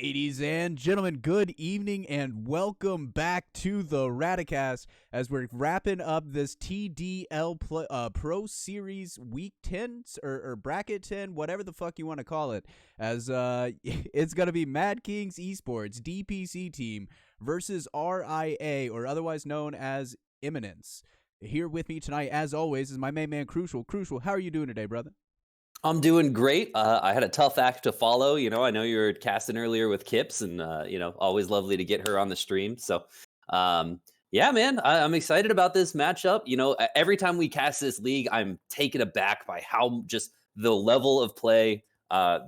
Ladies and gentlemen, good evening and welcome back to the Radacast as we're wrapping up this TDL Pro Series Week 10 or Bracket 10, whatever the fuck you want to call it, as it's going to be Mad Kings Esports DPC team versus RIA, or otherwise known as Eminence. Here with me tonight, as always, is my main man, Crucial. Crucial, how are you doing today, brother? I'm doing great. I had a tough act to follow. I know you were casting earlier with Kips, and always lovely to get her on the stream. So, yeah, man, I'm excited about this matchup. Every time we cast this league, I'm taken aback by how just the level of play.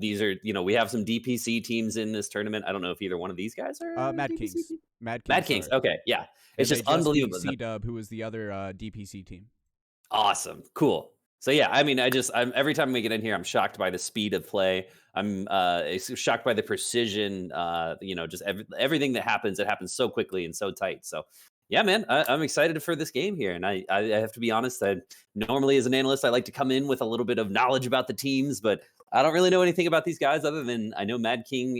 These are, we have some DPC teams in this tournament. I don't know if either one of these guys are Mad DPC Kings. teams. Mad Mad Kings, Kings. sorry. Okay, yeah, it's And they just just beat unbelievable. C-Dub, who was the other DPC team. Awesome. Cool. So yeah, I mean, I'm every time we get in here, I'm shocked by the speed of play. I'm shocked by the precision. Just everything that happens. It happens so quickly and so tight. So yeah, man, I'm excited for this game here. And I have to be honest. I normally, as an analyst, I like to come in with a little bit of knowledge about the teams, but I don't really know anything about these guys other than I know Mad King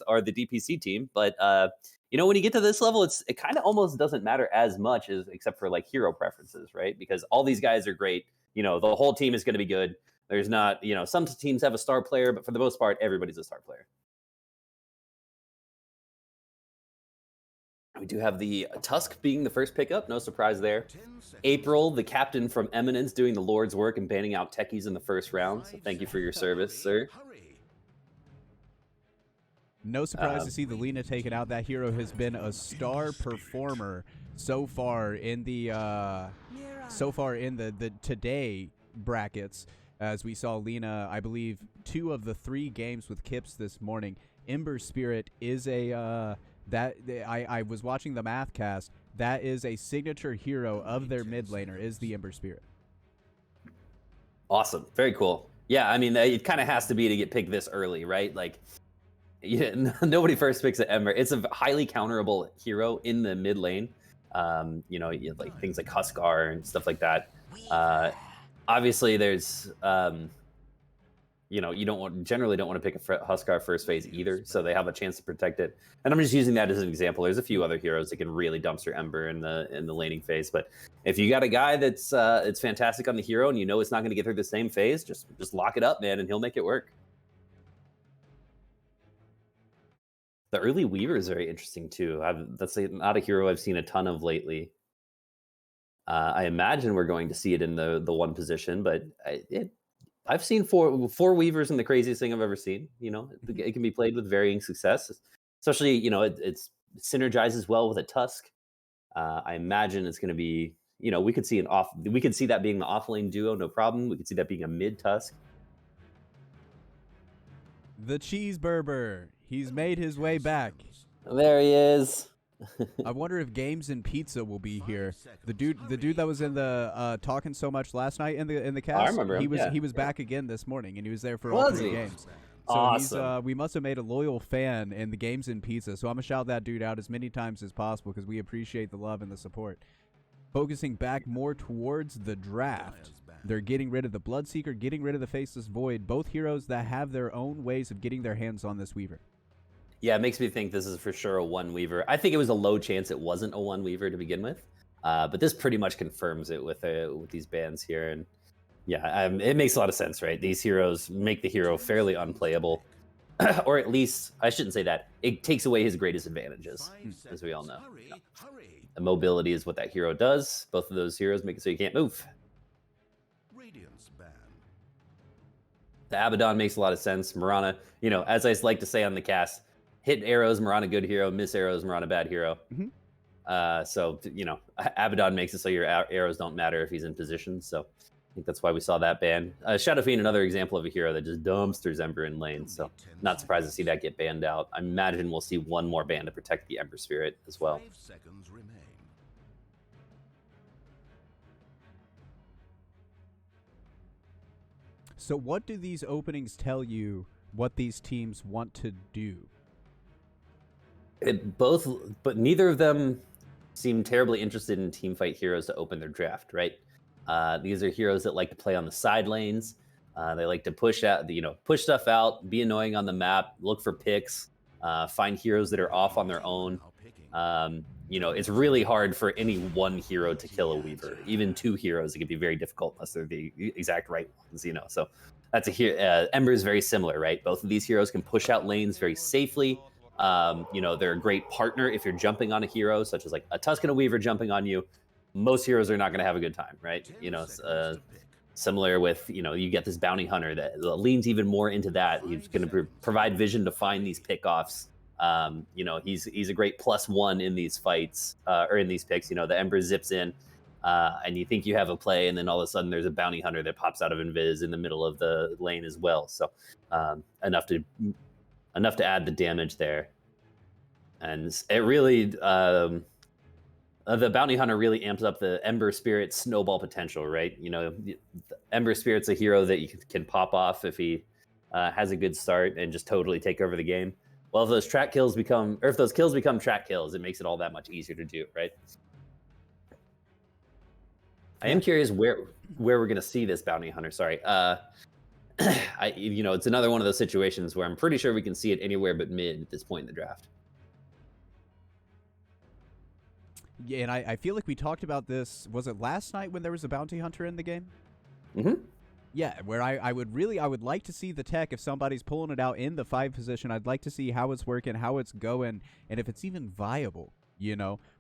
are the DPC team, but when you get to this level, it kind of almost doesn't matter as much as except for like hero preferences, right? Because all these guys are great. The whole team is going to be good. There's not, some teams have a star player, but for the most part, everybody's a star player. We do have the Tusk being the first pickup. No surprise there. April, the captain from Eminence, doing the Lord's work and banning out techies in the first round. So thank you for your service, sir. No surprise to see the Lina taken out. That hero has been a star performer so far in the today brackets, as we saw Lina, I believe, 2 of the 3 games with Kips this morning. Ember Spirit is I was watching the math cast. That is a signature hero of their mid laner, is the Ember Spirit. Awesome. Very cool. Yeah, I mean, it kind of has to be to get picked this early, right? Like, yeah, nobody first picks an Ember. It's a highly counterable hero in the mid lane. You have, like things like Huskar and stuff like that. Obviously, there's you generally don't want to pick a Huskar first phase either, so they have a chance to protect it. And I'm just using that as an example. There's a few other heroes that can really dumpster Ember in the laning phase, but if you got a guy that's it's fantastic on the hero and it's not going to get through the same phase, just lock it up, man, and he'll make it work. The early Weaver is very interesting too. That's not a hero I've seen a ton of lately. I imagine we're going to see it in the one position, but I've seen four Weavers in the craziest thing I've ever seen. It can be played with varying success, especially it synergizes well with a Tusk. I imagine it's going to be we could see that being the off lane duo, no problem. We could see that being a mid Tusk. The Cheeseburger. He's made his way back. There he is. I wonder if Games and Pizza will be here. The dude that was in the talking so much last night in the cast. I remember him. He was back again this morning, and he was there for all 3 games. So awesome. We must have made a loyal fan in the Games and Pizza. So I'm gonna shout that dude out as many times as possible because we appreciate the love and the support. Focusing back more towards the draft. They're getting rid of the Bloodseeker, getting rid of the Faceless Void, both heroes that have their own ways of getting their hands on this Weaver. Yeah, it makes me think this is for sure a one Weaver. I think it was a low chance it wasn't a one Weaver to begin with, but this pretty much confirms it with these bans here. And yeah, it makes a lot of sense, right? These heroes make the hero fairly unplayable, or at least I shouldn't say that. It takes away his greatest advantages, as we all know. The mobility is what that hero does. Both of those heroes make it so you can't move. The Abaddon makes a lot of sense. Mirana, as I like to say on the cast, hit arrows, Mirana good hero, miss arrows, Mirana bad hero. So, Abaddon makes it so your arrows don't matter if he's in position. So I think that's why we saw that ban. Shadow Fiend, another example of a hero that just dumpsters Ember in lane. So not surprised to see that get banned out. I imagine we'll see one more ban to protect the Ember Spirit as well. 5 seconds remain. So what do these openings tell you what these teams want to do? But neither of them seem terribly interested in teamfight heroes to open their draft, right? These are heroes that like to play on the side lanes. They like to push stuff out, be annoying on the map, look for picks. find heroes that are off on their own. It's really hard for any one hero to kill a Weaver. Even two heroes, it can be very difficult unless they're the exact right ones. So that's Ember is very similar, right? Both of these heroes can push out lanes very safely. They're a great partner if you're jumping on a hero, such as like a Tusk and a Weaver jumping on you. Most heroes are not going to have a good time, right? Similar with, you get this bounty hunter that leans even more into that. He's going to provide vision to find these pickoffs. He's a great +1 in these fights or in these picks. The Ember zips in, and you think you have a play, and then all of a sudden there's a bounty hunter that pops out of invis in the middle of the lane as well. So enough to add the damage there, and it really. The bounty hunter really amps up the Ember Spirit snowball potential, right? The Ember Spirit's a hero that you can pop off if he has a good start and just totally take over the game. Well, if those kills become track kills, it makes it all that much easier to do, right? I am curious where we're going to see this bounty hunter. Sorry, it's another one of those situations where I'm pretty sure we can see it anywhere but mid at this point in the draft. Yeah, and I feel like we talked about this. Was it last night when there was a bounty hunter in the game? Mm-hmm. Yeah, where I would like to see the tech if somebody's pulling it out in the 5 position. I'd like to see how it's working, how it's going, and if it's even viable,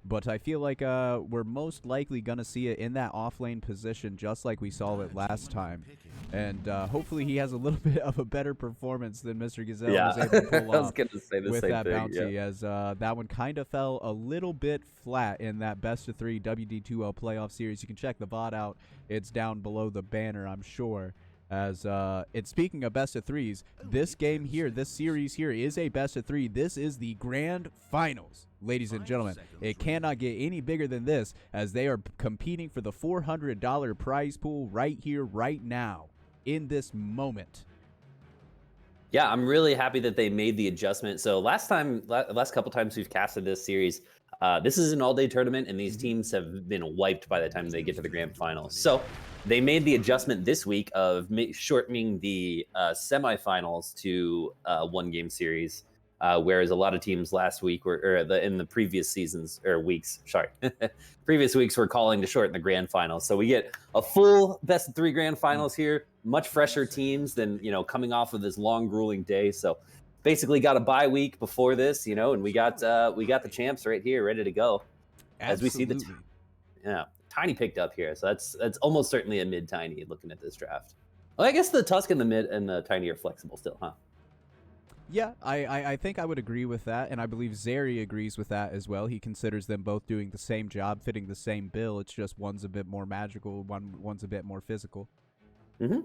But I feel like we're most likely going to see it in that off-lane position just like we saw it last time. And hopefully he has a little bit of a better performance than Mr. Gazelle was able to pull off with that bounty, as that one kind of fell a little bit flat in that best-of-3 WD2L playoff series. You can check the VOD out. It's down below the banner, I'm sure. As it's speaking of best of threes, this game here, this series here is a best of 3. This is the grand finals, ladies and gentlemen. It cannot get any bigger than this, as they are competing for the $400 prize pool right here, right now, in this moment. Yeah, I'm really happy that they made the adjustment. So last couple times we've casted this series, this is an all-day tournament, and these teams have been wiped by the time they get to the grand finals. So they made the adjustment this week of shortening the semifinals to one-game series, whereas a lot of teams last week in the previous seasons or weeks, previous weeks were calling to shorten the grand finals. So we get a full best of 3 grand finals here, much fresher teams than coming off of this long, grueling day. So basically got a bye week before this, and we got the champs right here, ready to go. As we see Tiny picked up here, so that's almost certainly a mid Tiny looking at this draft. Well, I guess the Tusk and the mid and the Tiny are flexible still, huh? Yeah, I think I would agree with that, and I believe Zeri agrees with that as well. He considers them both doing the same job, fitting the same bill. It's just one's a bit more magical, one's a bit more physical. Mm-hmm.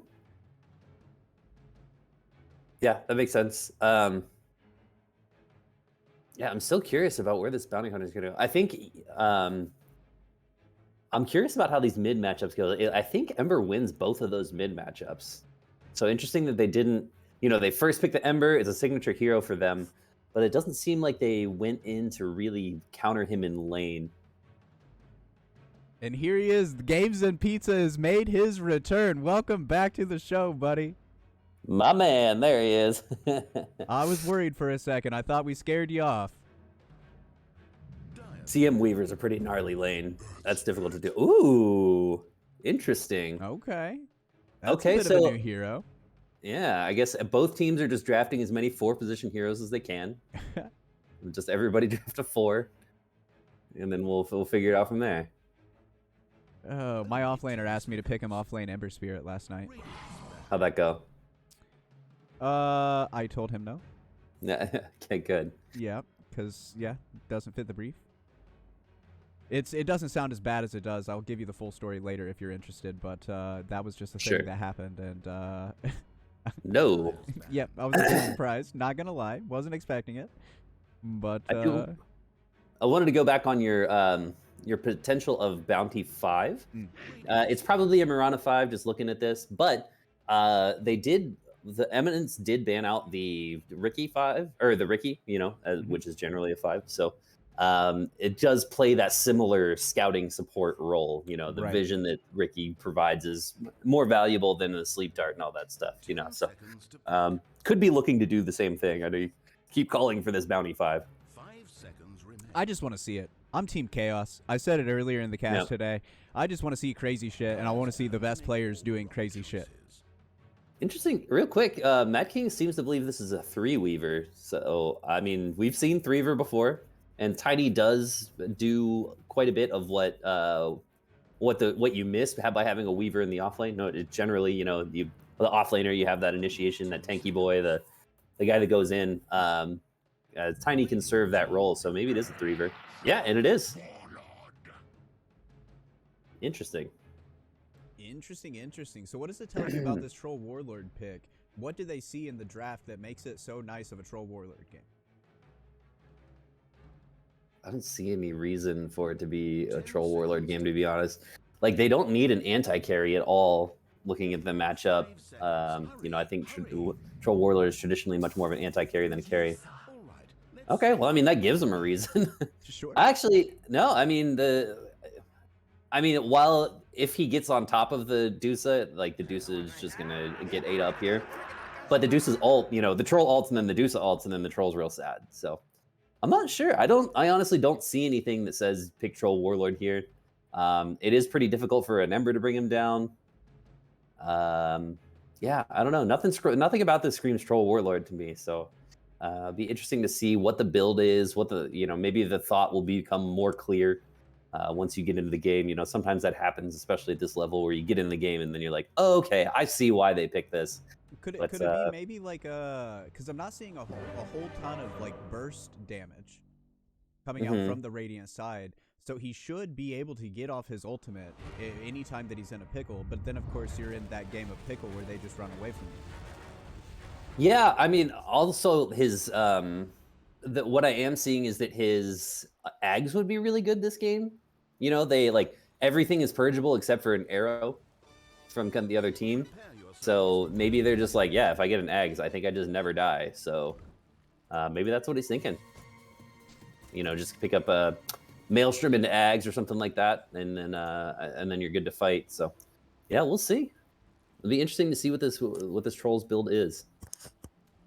Yeah, that makes sense. Yeah, I'm still curious about where this bounty hunter is going to go. I think I'm curious about how these mid matchups go. I think Ember wins both of those mid matchups. So interesting that they didn't, they first picked the Ember. It's a signature hero for them, but it doesn't seem like they went in to really counter him in lane. And here he is. Games and Pizza has made his return. Welcome back to the show, buddy. My man, there he is. I was worried for a second. I thought we scared you off. CM Weaver's a pretty gnarly lane. That's difficult to do. Ooh, interesting. Okay. That's a bit of a new hero. Yeah, I guess both teams are just drafting as many 4-position heroes as they can. Just everybody draft a 4, and then we'll figure it out from there. Oh, my offlaner asked me to pick him offlane Ember Spirit last night. How'd that go? I told him no. Yeah, okay, good. Yeah, because it doesn't fit the brief. It doesn't sound as bad as it does. I'll give you the full story later if you're interested, but that was just a thing that happened, and no. Yep, I was a bit surprised. Not gonna lie, wasn't expecting it, but I wanted to go back on your potential of Bounty 5. It's probably a Mirana 5, just looking at this, but the Eminence did ban out the Ricky 5, or the Ricky, which is generally a 5. So it does play that similar scouting support role. The vision that Ricky provides is more valuable than the sleep dart and all that stuff. So could be looking to do the same thing. I know keep calling for this bounty 5. I just want to see it. I'm Team Chaos. I said it earlier in the cast today. I just want to see crazy shit, and I want to see the best players doing crazy shit. Interesting. Real quick, Matt King seems to believe this is a 3-weaver. So, I mean, we've seen 3-weaver before, and Tiny does do quite a bit of what you miss by having a weaver in the offlane. No, it generally, you know, the offlaner, you have that initiation, that tanky boy, the guy that goes in. Tiny can serve that role, so maybe it is a 3-weaver. Yeah, and it is. Interesting. Interesting. So what does it tell you about this Troll Warlord pick? What do they see in the draft that makes it so nice of a Troll Warlord game? I don't see any reason for it to be a Troll Warlord game, to be honest. Like, they don't need an anti-carry at all, looking at the matchup. You know, I think Troll Warlord is traditionally much more of an anti-carry than a carry. Okay, well, I mean, that gives them a reason. Sure. Actually, no, I mean, while if he gets on top of the Dusa, like, the Dusa is just gonna get 8 up here. But the Dusa's ult, you know, the Troll ults and then the Dusa ults and then the Troll's real sad. So I'm not sure. I honestly don't see anything that says pick Troll Warlord here. It is pretty difficult for an Ember to bring him down. Yeah, I don't know. Nothing about this screams Troll Warlord to me. So be interesting to see what the build is, what the, you know, maybe the thought will become more clear once you get into the game. You know, sometimes that happens, especially at this level, where you get in the game and then you're like, oh, okay, I see why they picked this. Could it be maybe like because I'm not seeing a whole ton of like burst damage coming out from the Radiant side, so he should be able to get off his ultimate anytime that he's in a pickle. But then of course you're in that game of pickle where they just run away from you. Yeah, I mean, also his what I am seeing is that his Ags would be really good this game. You know, they like everything is purgeable except for an arrow from the other team. So maybe they're just like, yeah, if I get an Ags, I think I just never die. So maybe that's what he's thinking. You know, just pick up a Maelstrom into Ags or something like that, and then you're good to fight. So yeah, we'll see. It'll be interesting to see what this Trolls build is.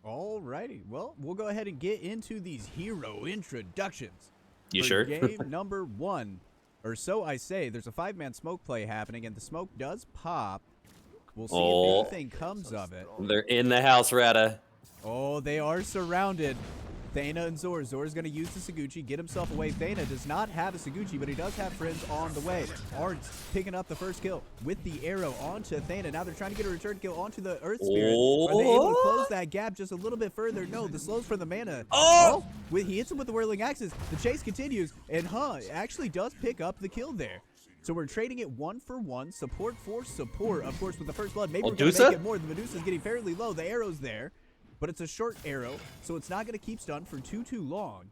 Alrighty, well, we'll go ahead and get into these hero introductions. You For sure? Game number 1, or so I say. There's a 5-man smoke play happening, and the smoke does pop. We'll see if anything comes of it. They're in the house, Rada. Oh, they are surrounded. Thana and Zor. Zor's going to use the Saguchi, get himself away. Thana does not have a Saguchi, but he does have friends on the way. Ards picking up the first kill with the arrow onto Thana. Now they're trying to get a return kill onto the Earth Spirit. Are they able to close that gap just a little bit further? No, the slows from the mana. He hits him with the Whirling Axes. The chase continues, and actually does pick up the kill there. So we're trading it 1-for-1, support for support. Of course, with the first blood, maybe we're going to make it more. The Medusa's getting fairly low. The arrow's there, but it's a short arrow, so it's not going to keep stunned for too long.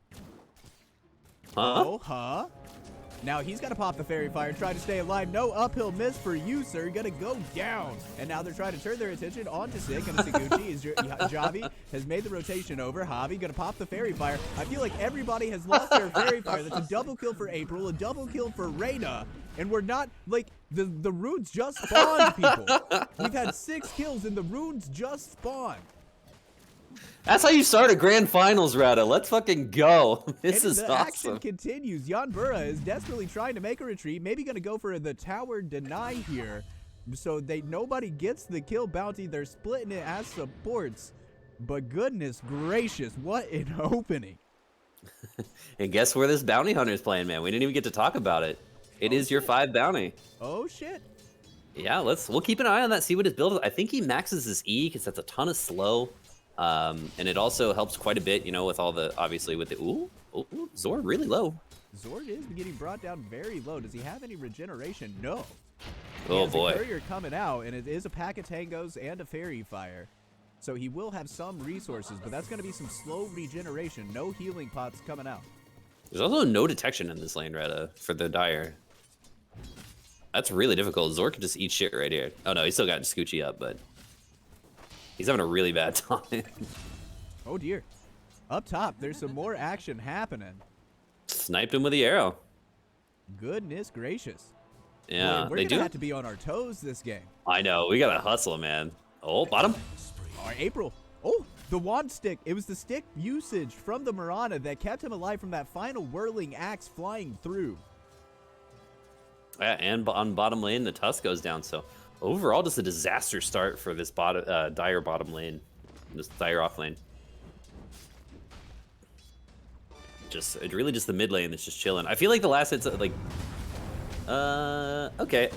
Now he's got to pop the Fairy Fire, try to stay alive. No uphill miss for you, sir. Gonna go down. And now they're trying to turn their attention onto Sick and the Saguchi. Javi has made the rotation over. Javi gonna pop the Fairy Fire. I feel like everybody has lost their Fairy Fire. That's a double kill for April, a double kill for Rada. And we're not, like, the runes just spawned, people. We've had 6 kills and the runes just spawned. That's how you start a grand finals, Rada. Let's fucking go. This is awesome. The action continues. Jan Burra is desperately trying to make a retreat. Maybe going to go for the tower deny here. So nobody gets the kill bounty. They're splitting it as supports. But goodness gracious, what an opening. And guess where this bounty hunter is playing, man? We didn't even get to talk about it. It is your 5 bounty. Oh, shit. Yeah, we'll keep an eye on that, see what his build is. I think he maxes his E because that's a ton of slow. And it also helps quite a bit, you know, with all the, obviously with the, ooh, Zor really low. Zor is getting brought down very low. Does he have any regeneration? No. Oh boy. A courier coming out, and it is a pack of tangos and a Fairy Fire. So he will have some resources, but that's going to be some slow regeneration. No healing pots coming out. There's also no detection in this lane, Rada, for the Dire. That's really difficult. Zor can just eat shit right here. Oh no, he's still got Scoochie up, but he's having a really bad time. Oh dear. Up top, there's some more action happening. Sniped him with the arrow. Goodness gracious. Yeah, Boy, we're gonna have to be on our toes this game. I know, we gotta hustle, man. Oh, bottom. All right, April. Oh, The wand stick. It was the stick usage from the Mirana that kept him alive from that final whirling axe flying through. Yeah, and on bottom lane, the Tusk goes down. So overall, just a disaster start for this dire bottom lane, this dire off lane. Really just the mid lane that's just chilling. I feel like the last hit's like, okay.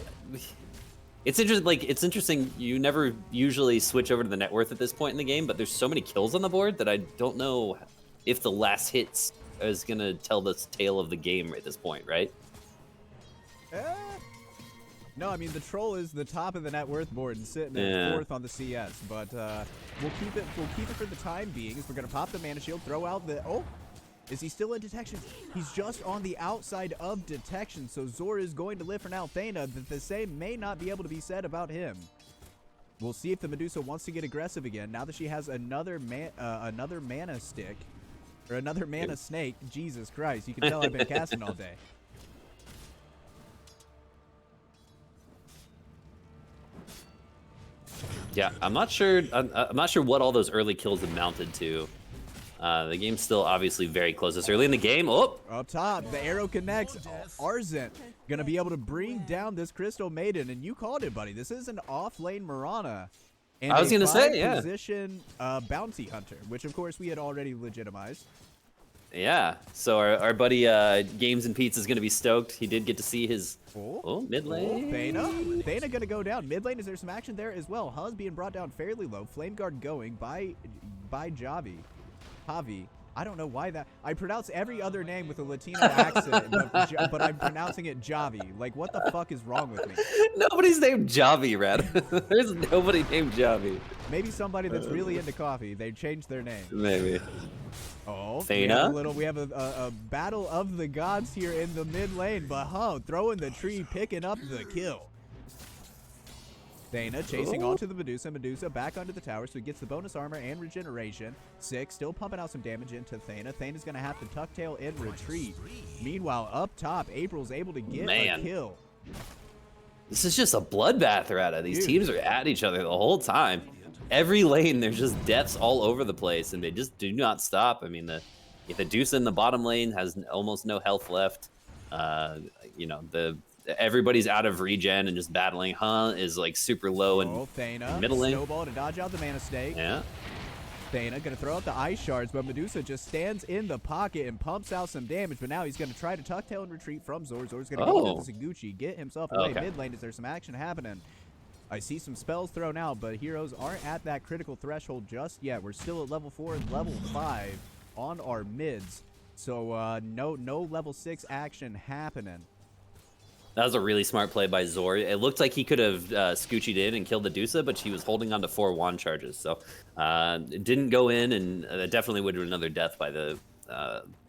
It's interesting. Like, it's interesting. You never usually switch over to the net worth at this point in the game, but there's so many kills on the board that I don't know if the last hits is gonna tell the tale of the game at this point, right? No, I mean the troll is the top of the net worth board and sitting at 4th on the CS, but we'll keep it for the time being. As we're gonna pop the mana shield, throw out the Is he still in detection? He's just on the outside of detection, so Zor is going to live for now. Thana, the same may not be able to be said about him. We'll see if the Medusa wants to get aggressive again now that she has another mana stick, or another mana snake. Jesus Christ, you can tell I've been casting all day. Yeah, I'm not sure. I'm not sure what all those early kills amounted to. The game's still obviously very close. This early in the game. Oh, up top, the arrow connects. Arzent gonna be able to bring down this Crystal Maiden, and you called it, buddy. This is an off-lane Mirana, and I was gonna say, yeah, position bounty hunter, which of course we had already legitimized. Yeah. So our buddy Games and Pete's is gonna be stoked. He did get to see his mid lane. Thana gonna go down mid lane. Is there some action there as well? Huz being brought down fairly low. Flame Guard going by Javi. I don't know why that. I pronounce every other name with a Latino accent, but I'm pronouncing it Javi. Like, what the fuck is wrong with me? Nobody's named Javi, Rada. There's nobody named Javi. Maybe somebody that's really into coffee. They changed their name. Maybe. Oh, Thana? we have a battle of the gods here in the mid lane, but throwing the tree, picking up the kill. Thana chasing onto the Medusa. Medusa back onto the tower, so he gets the bonus armor and regeneration. 6 still pumping out some damage into Thana. Thana's going to have to tuck tail and retreat. Meanwhile, up top, April's able to get a kill. This is just a bloodbath, Rada. These teams are at each other the whole time. Every lane, there's just deaths all over the place, and they just do not stop. I mean, the Medusa in the bottom lane has almost no health left. You know, everybody's out of regen and just battling. Is like super low in Thana, middle lane. Snowball to dodge out the mana stake. Yeah. Thana gonna throw out the ice shards, but Medusa just stands in the pocket and pumps out some damage. But now he's gonna try to tuck tail and retreat from Zor. Zor's gonna go to Saguchi, get himself away. Mid lane, is there some action happening? I see some spells thrown out, but heroes aren't at that critical threshold just yet. We're still at level 4 and level 5 on our mids, so no level 6 action happening. That was a really smart play by Zor. It looked like he could have scoochied in and killed the Medusa, but she was holding on to 4 wand charges. So it didn't go in, and that definitely would have been another death by the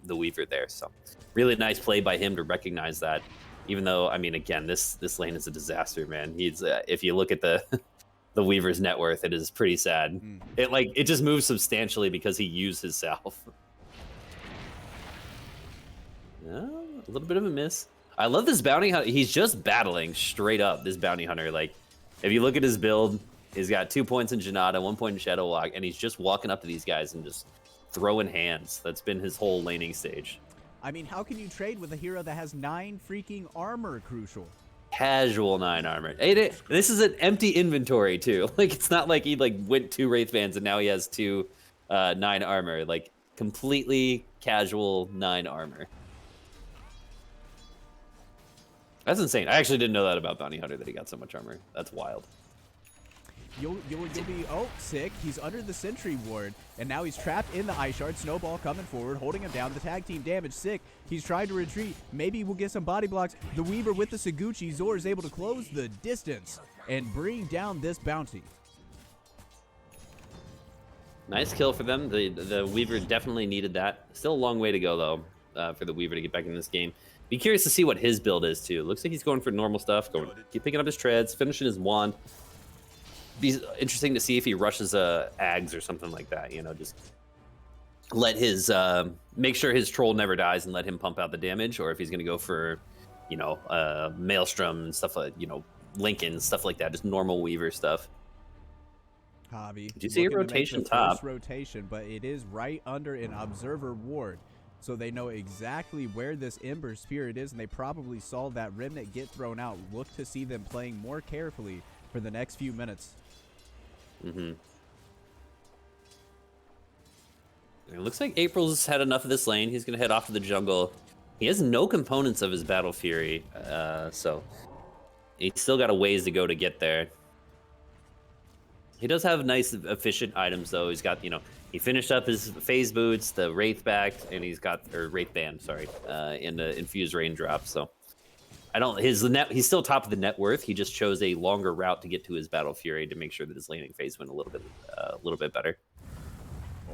Weaver there. So really nice play by him to recognize that. Even though, I mean, again, this lane is a disaster, man. He's if you look at the Weaver's net worth, it is pretty sad. It just moves substantially because he used his salve. A little bit of a miss. I love this bounty hunter. He's just battling straight up, this bounty hunter. Like, if you look at his build, he's got 2 points in Janata, 1 point in Shadow Walk, and he's just walking up to these guys and just throwing hands. That's been his whole laning stage. I mean, how can you trade with a hero that has 9 freaking armor, Crucial? Casual 9 armor. This is an empty inventory, too. Like, it's not like he, went 2 Wraith Fans and now he has 2 9 armor. Like, completely casual 9 armor. That's insane. I actually didn't know that about Bounty Hunter, that he got so much armor. That's wild. You'll be sick. He's under the Sentry Ward, and now he's trapped in the Ice Shard. Snowball coming forward, holding him down. The tag team damage. Sick. He's trying to retreat. Maybe we'll get some body blocks. The Weaver with the Saguchi. Zor is able to close the distance and bring down this bounty. Nice kill for them. The Weaver definitely needed that. Still a long way to go, though, for the Weaver to get back in this game. Be curious to see what his build is, too. Looks like he's going for normal stuff. Keep picking up his treads, finishing his wand. Be interesting to see if he rushes Ags or something like that. You know, just let his make sure his troll never dies and let him pump out the damage, or if he's going to go for, you know, Maelstrom and stuff like, you know, Lincoln, stuff like that, just normal Weaver stuff. Javi Do you see a looking to make rotation the top? first rotation, but it is right under an observer ward. So they know exactly where this Ember Spirit is, and they probably saw that Remnant get thrown out. Look to see them playing more carefully for the next few minutes. Mm-hmm. It looks like April's had enough of this lane. He's going to head off to the jungle. He has no components of his Battle Fury, so he's still got a ways to go to get there. He does have nice, efficient items, though. He's got, he finished up his phase boots, the Wraith back, and he's got, or Wraith band, sorry, and the infused raindrop. So he's still top of the net worth. He just chose a longer route to get to his Battle Fury to make sure that his laning phase went a little bit better.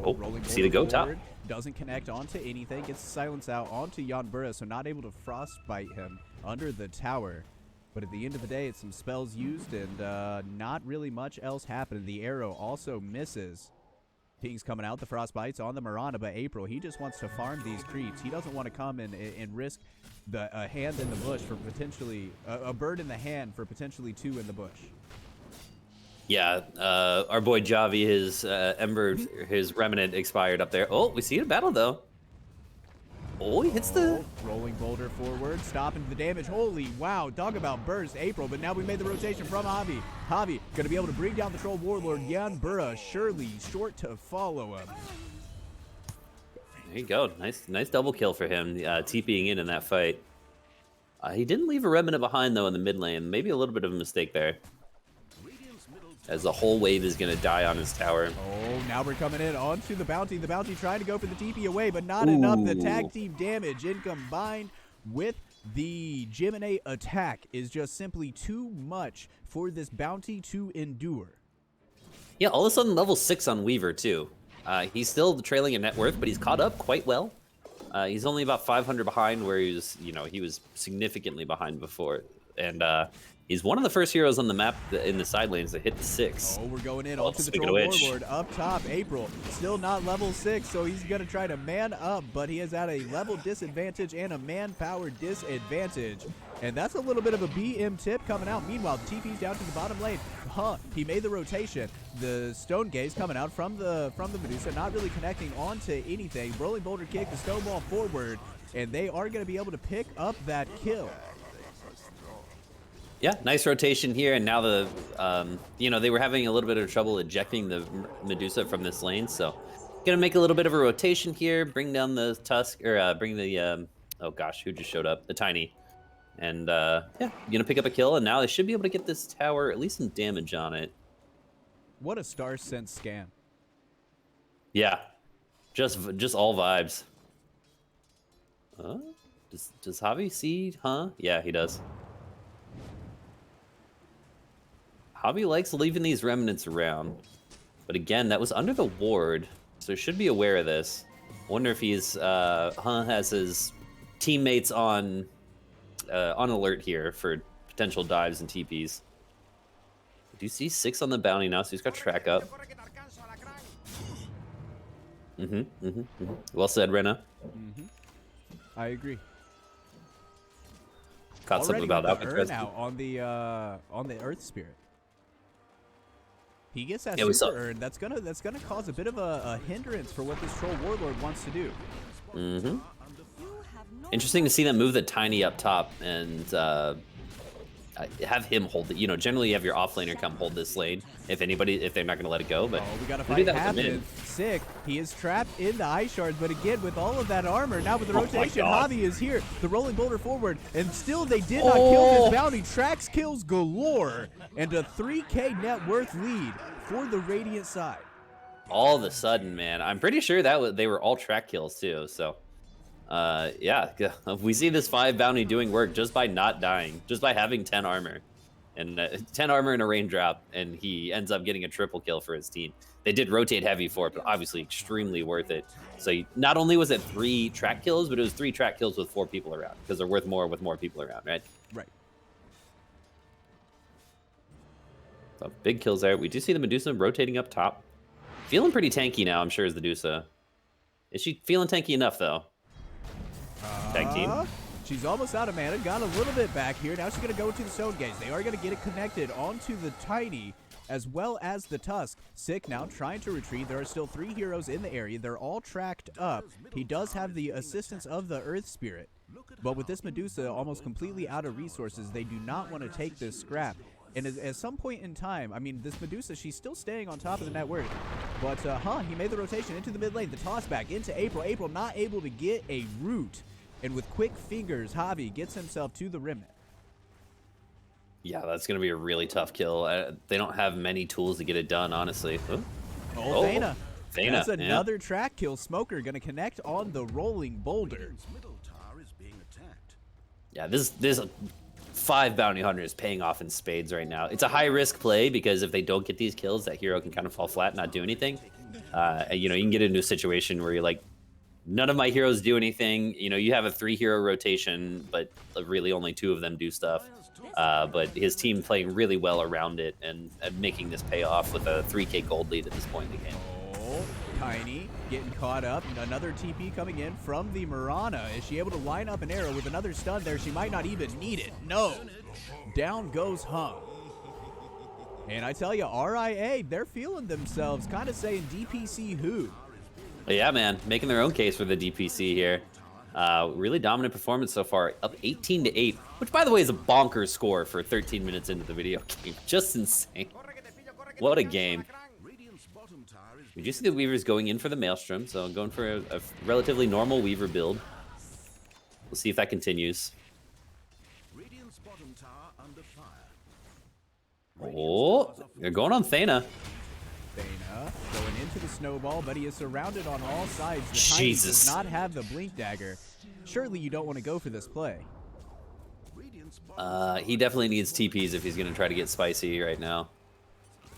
Rolling see the go top. Doesn't connect onto anything. Gets the silence out onto Jan Burra, so not able to frostbite him under the tower. But at the end of the day, it's some spells used and not really much else happening. The arrow also misses. Ping's coming out. The frostbite's on the Mirana, but April, he just wants to farm these creeps. He doesn't want to come and risk a hand in the bush for potentially a bird in the hand for potentially 2 in the bush. Yeah, our boy Javi, his Ember, his Remnant expired up there. Oh, we see a battle though. Oh, he hits the rolling boulder forward, stopping the damage. Holy wow, talk about burst, April. But now we made the rotation from Javi. Javi gonna be able to bring down the Troll Warlord. Jan Burra surely short to follow him. There you go. Nice double kill for him. TPing in that fight. He didn't leave a Remnant behind though in the mid lane. Maybe a little bit of a mistake there, as the whole wave is going to die on his tower. Oh, now we're coming in onto the Bounty. The Bounty trying to go for the TP away, but not enough. The tag team damage in combined with the Gemini attack is just simply too much for this Bounty to endure. Yeah, all of a sudden level 6 on Weaver too. He's still trailing in net worth, but he's caught up quite well. He's only about 500 behind where he was significantly behind before. And he's one of the first heroes on the map in the side lanes that hit the 6. Oh, we're going in onto the Troll Warlord up top. April still not level 6, so he's going to try to man up, but he is at a level disadvantage and a manpower disadvantage. And that's a little bit of a BM tip coming out. Meanwhile, the TP's down to the bottom lane. He made the rotation. The Stone Gaze coming out from the Medusa, not really connecting onto anything. Rolling Boulder kick, the snowball forward, and they are going to be able to pick up that kill. Yeah, nice rotation here, and now they were having a little bit of trouble ejecting the Medusa from this lane, so gonna make a little bit of a rotation here, bring down the Tusk, or bring the, oh gosh, who just showed up? The Tiny. And yeah, gonna pick up a kill, and now they should be able to get this tower at least some damage on it. What a Star Sense scan. Yeah, just all vibes. Does Javi see? Yeah, he does. Javi likes leaving these remnants around, but again, that was under the ward, so he should be aware of this. Wonder if he's has his teammates on alert here for potential dives and TPs. Do you see 6 on the bounty now? So he's got track up. Well said, Rena. I agree. Caught Already something about that. that. Now on the Earth Spirit. He gets that Yeah, super urn. That's gonna cause a bit of a hindrance for what this Troll Warlord wants to do. Interesting to see them move the Tiny up top and have him hold it. Generally you have your offlaner come hold this lane if they're not going to let it go. But we got to fight happening. Sick. He is trapped in the ice shards, but again with all of that armor, now with the rotation, Javi is here. The rolling boulder forward, and still they did not kill this bounty. Tracks kills galore, and a 3K net worth lead for the Radiant side. All of a sudden, man, I'm pretty sure that they were all track kills too. So. Yeah, we see this 5 bounty doing work just by not dying, just by having 10 armor, and 10 armor and a raindrop, and he ends up getting a triple kill for his team. They did rotate heavy for it, but obviously extremely worth it. So not only was it 3 track kills, but it was 3 track kills with 4 people around, because they're worth more with more people around, right? Right. So big kills there. We do see the Medusa rotating up top. Feeling pretty tanky now, I'm sure, is the Medusa. Is she feeling tanky enough, though? Tag team. She's almost out of mana. Got a little bit back here. Now she's going to go into the Stone Gaze. They are going to get it connected onto the Tiny. as well as the Tusk. Sick now trying to retreat. There are still 3 heroes in the area. They're all tracked up. He does have the assistance of the Earth Spirit. But with this Medusa almost completely out of resources, they do not want to take this scrap. And at some point in time, I mean, this Medusa, she's still staying on top of the net worth. But, he made the rotation into the mid lane. The toss back into April. April not able to get a root. And with quick fingers, Javi gets himself to the Remnant. Yeah, that's going to be a really tough kill. They don't have many tools to get it done, honestly. Oh, Thana. Thana. That's another track kill. Smoker going to connect on the rolling boulder. Yeah, this 5 bounty hunters paying off in spades right now. It's a high risk play because if they don't get these kills, that hero can kind of fall flat and not do anything. You know, you can get into a situation where you're like, none of my heroes do anything. You know, you have a 3 hero rotation, but really only 2 of them do stuff. But his team playing really well around it and making this pay off with a 3K gold lead at this point in the game. Oh, Tiny getting caught up. Another TP coming in from the Mirana. Is she able to line up an arrow with another stun there? She might not even need it. No. Down goes Hung. And I tell you, RIA, they're feeling themselves, kind of saying DPC who. Yeah, man, making their own case for the DPC here. Really dominant performance so far, up 18-8, which by the way is a bonkers score for 13 minutes into the video game. Just insane. What a game. We do see the Weavers going in for the Maelstrom, so going for a relatively normal Weaver build. We'll see if that continues. Oh, they're going on Thana. Thana going into the snowball, but he is surrounded on all sides. The Tiny Jesus. does not have the blink dagger. Surely you don't want to go for this play. He definitely needs TPs if he's going to try to get spicy right now.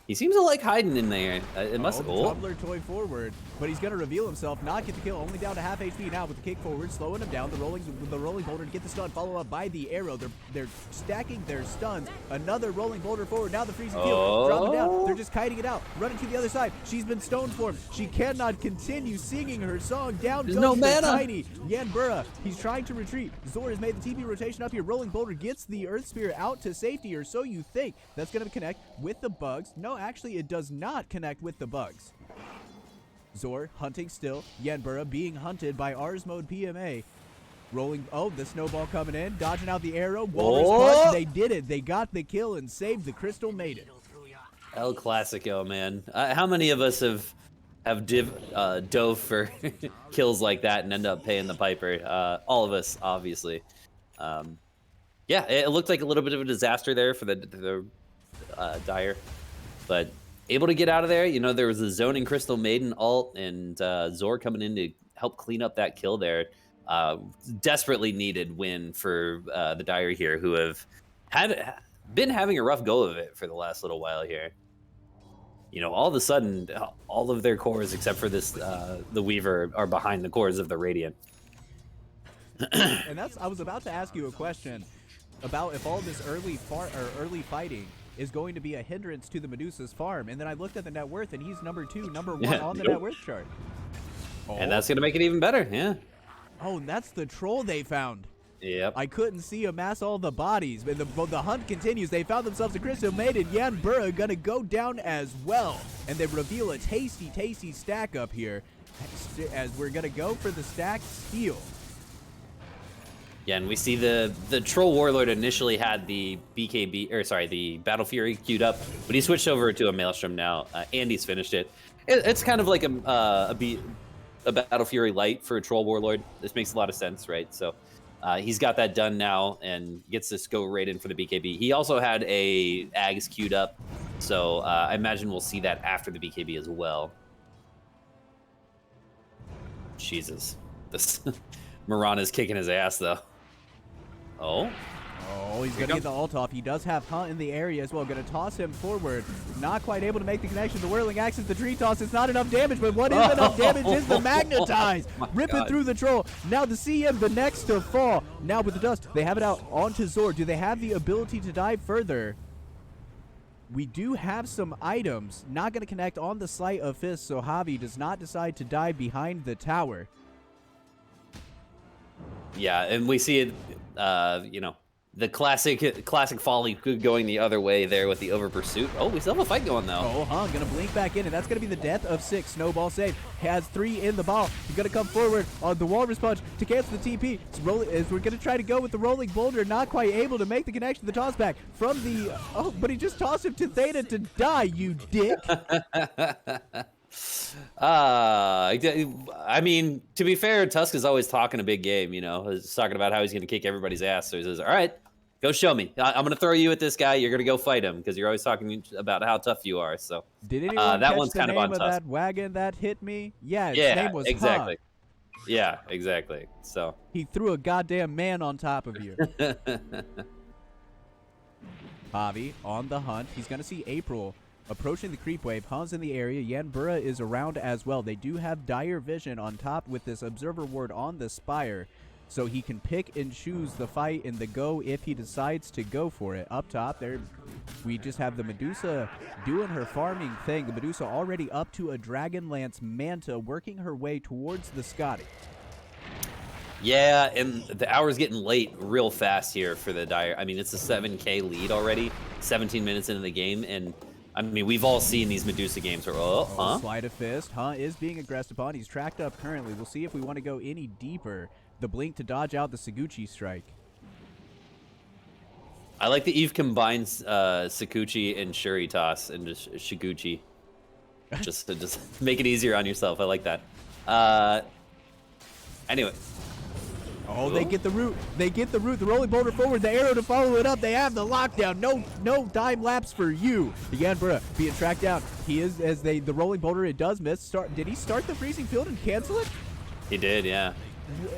He seems to like hiding in there. It must. Oh, Tumbler toy forward, but he's going to reveal himself, not get the kill, only down to half HP now with the kick forward, slowing him down. The rolling boulder to get the stun, follow up by the arrow. They're stacking their stuns. Another rolling boulder forward. Now the freezing kill, drop him down. They're just kiting it out, running to the other side. She's been stone formed. She cannot continue singing her song. Down goes the Tiny. Yanbura, he's trying to retreat. Zor has made the TP rotation up here. Rolling boulder gets the Earth Spirit out to safety, or so you think. That's going to connect with the bugs. No, actually, it does not connect with the bugs. Zor hunting still. Yanbura being hunted by Ars Mode PMA. Rolling. Oh, the snowball coming in. Dodging out the arrow. Walrus punch. They did it. They got the kill and saved the Crystal Maiden. El Clasico, man. How many of us have dove for kills like that and end up paying the piper? All of us, obviously. Yeah, it looked like a little bit of a disaster there for the Dire. But able to get out of there. You know, there was a zoning Crystal Maiden ult and Zor coming in to help clean up that kill there. Desperately needed win for the Dire here, who have been having a rough go of it for the last little while here. You know, all of a sudden, all of their cores except for this, the Weaver, are behind the cores of the Radiant. And I was about to ask you a question about if all this early fighting is going to be a hindrance to the Medusa's farm. And then I looked at the net worth, and he's number 1 on the net worth chart. Oh. And that's going to make it even better, yeah. Oh, and that's the troll they found. Yep. I couldn't see amass all the bodies, but the hunt continues. They found themselves a Crystal Maiden. Yanbura gonna go down as well. And they reveal a tasty, tasty stack up here as we're gonna go for the stack steal. Yeah, and we see the Troll Warlord initially had the the Battle Fury queued up, but he switched over to a Maelstrom now. Andy's finished it. It's kind of like a Battle Fury light for a Troll Warlord. This makes a lot of sense, right? So he's got that done now and gets this go right in for the BKB. He also had a Ags queued up, so I imagine we'll see that after the BKB as well. Jesus, this Mirana's kicking his ass though. Oh, he's going to get the ult off. He does have Hunt in the area as well. Going to toss him forward. Not quite able to make the connection. The whirling axe is the tree toss. It's not enough damage, but what is enough damage is the magnetize. Ripping through the troll. Now the CM, the next to fall. Now with the dust, they have it out onto Zor. Do they have the ability to dive further? We do have some items. Not going to connect on the Sleight of Fist, so Javi does not decide to dive behind the tower. Yeah, and we see it, you know, The classic folly going the other way there with the over pursuit. Oh, we still have a fight going though. Oh, gonna blink back in, and that's gonna be the death of 6. Snowball save. Has 3 in the ball. He's gonna come forward on the walrus punch to cancel the TP. We're gonna try to go with the rolling boulder, not quite able to make the connection to the toss back from the. Oh, but he just tossed him to Theta to die, you dick. I mean, to be fair, Tusk is always talking a big game, you know. He's talking about how he's going to kick everybody's ass. So he says, all right, go show me. I'm going to throw you at this guy. You're going to go fight him because you're always talking about how tough you are. So did anyone that catch one's the kind name of on of Tusk. that wagon that hit me? Yeah, its Yeah, name was exactly. Huh. Yeah, exactly. So he threw a goddamn man on top of you. Javi on the hunt. He's going to see April approaching the creep wave. Han's in the area. Yanbura is around as well. They do have dire vision on top with this observer ward on the spire, so he can pick and choose the fight and the go if he decides to go for it. Up top there, we just have the Medusa doing her farming thing. The Medusa already up to a Dragonlance Manta, working her way towards the Scotty. Yeah, and the hour's getting late real fast here for the Dire. I mean, it's a 7K lead already, 17 minutes into the game, and I mean, we've all seen these Medusa games where, Slide of fist. Is being aggressed upon. He's tracked up currently. We'll see if we want to go any deeper. The blink to dodge out the Saguchi strike. I like that Eve combines Sakuchi and Shuri toss and just Shiguchi. just to make it easier on yourself. I like that. Anyway. Oh, they get the root. They get the root. The rolling boulder forward. The arrow to follow it up. They have the lockdown. No time lapse for you. The Yanbura being tracked down. He is the rolling boulder. It does miss. Did he start the freezing field and cancel it? He did, yeah.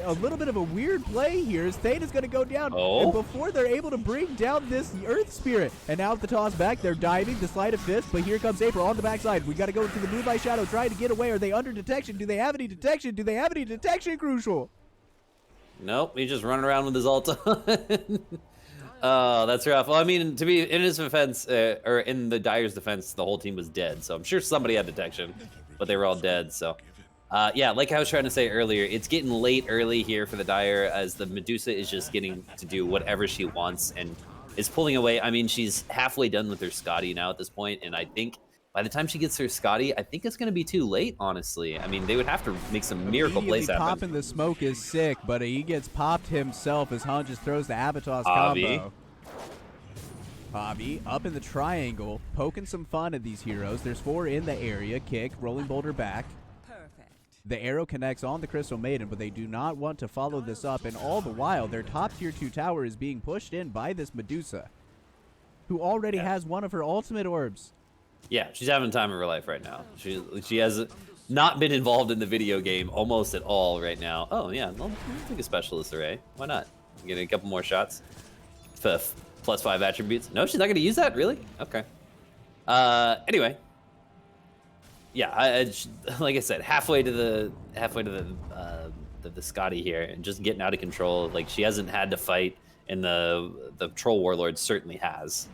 A little bit of a weird play here. As Theta's going to go down. Oh. And before they're able to bring down this Earth Spirit. And now with the toss back, they're diving. The slide of fist. But here comes April on the backside. We got to go to the Moonlight Shadow trying to get away. Are they under detection? Do they have any detection? Do they have any detection, Crucial? Nope, he's just running around with his ult on. Oh, that's rough. Well, I mean, to be in his defense, or in the Dire's defense, the whole team was dead. So I'm sure somebody had detection, but they were all dead. So, yeah, like I was trying to say earlier, it's getting late early here for the Dire as the Medusa is just getting to do whatever she wants and is pulling away. I mean, she's halfway done with her Scotty now at this point, and I think by the time she gets her Scotty, I think it's going to be too late, honestly. I mean, they would have to make some miracle plays happen. Popping the smoke is sick, but he gets popped himself as Han just throws the Abatos combo. Javi up in the triangle, poking some fun at these heroes. There's 4 in the area. Kick, rolling boulder back. Perfect. The arrow connects on the Crystal Maiden, but they do not want to follow this up. And all the while, their top tier 2 tower is being pushed in by this Medusa, who already has one of her ultimate orbs. Yeah, she's having time of her life right now. She has not been involved in the video game almost at all right now. Oh, yeah, I'll take a specialist array. Why not? Get a couple more shots. +5 attributes. No, she's not going to use that? Really? Okay. Anyway. Yeah, like I said, halfway to the Scotty here and just getting out of control. Like, she hasn't had to fight, and the Troll Warlord certainly has.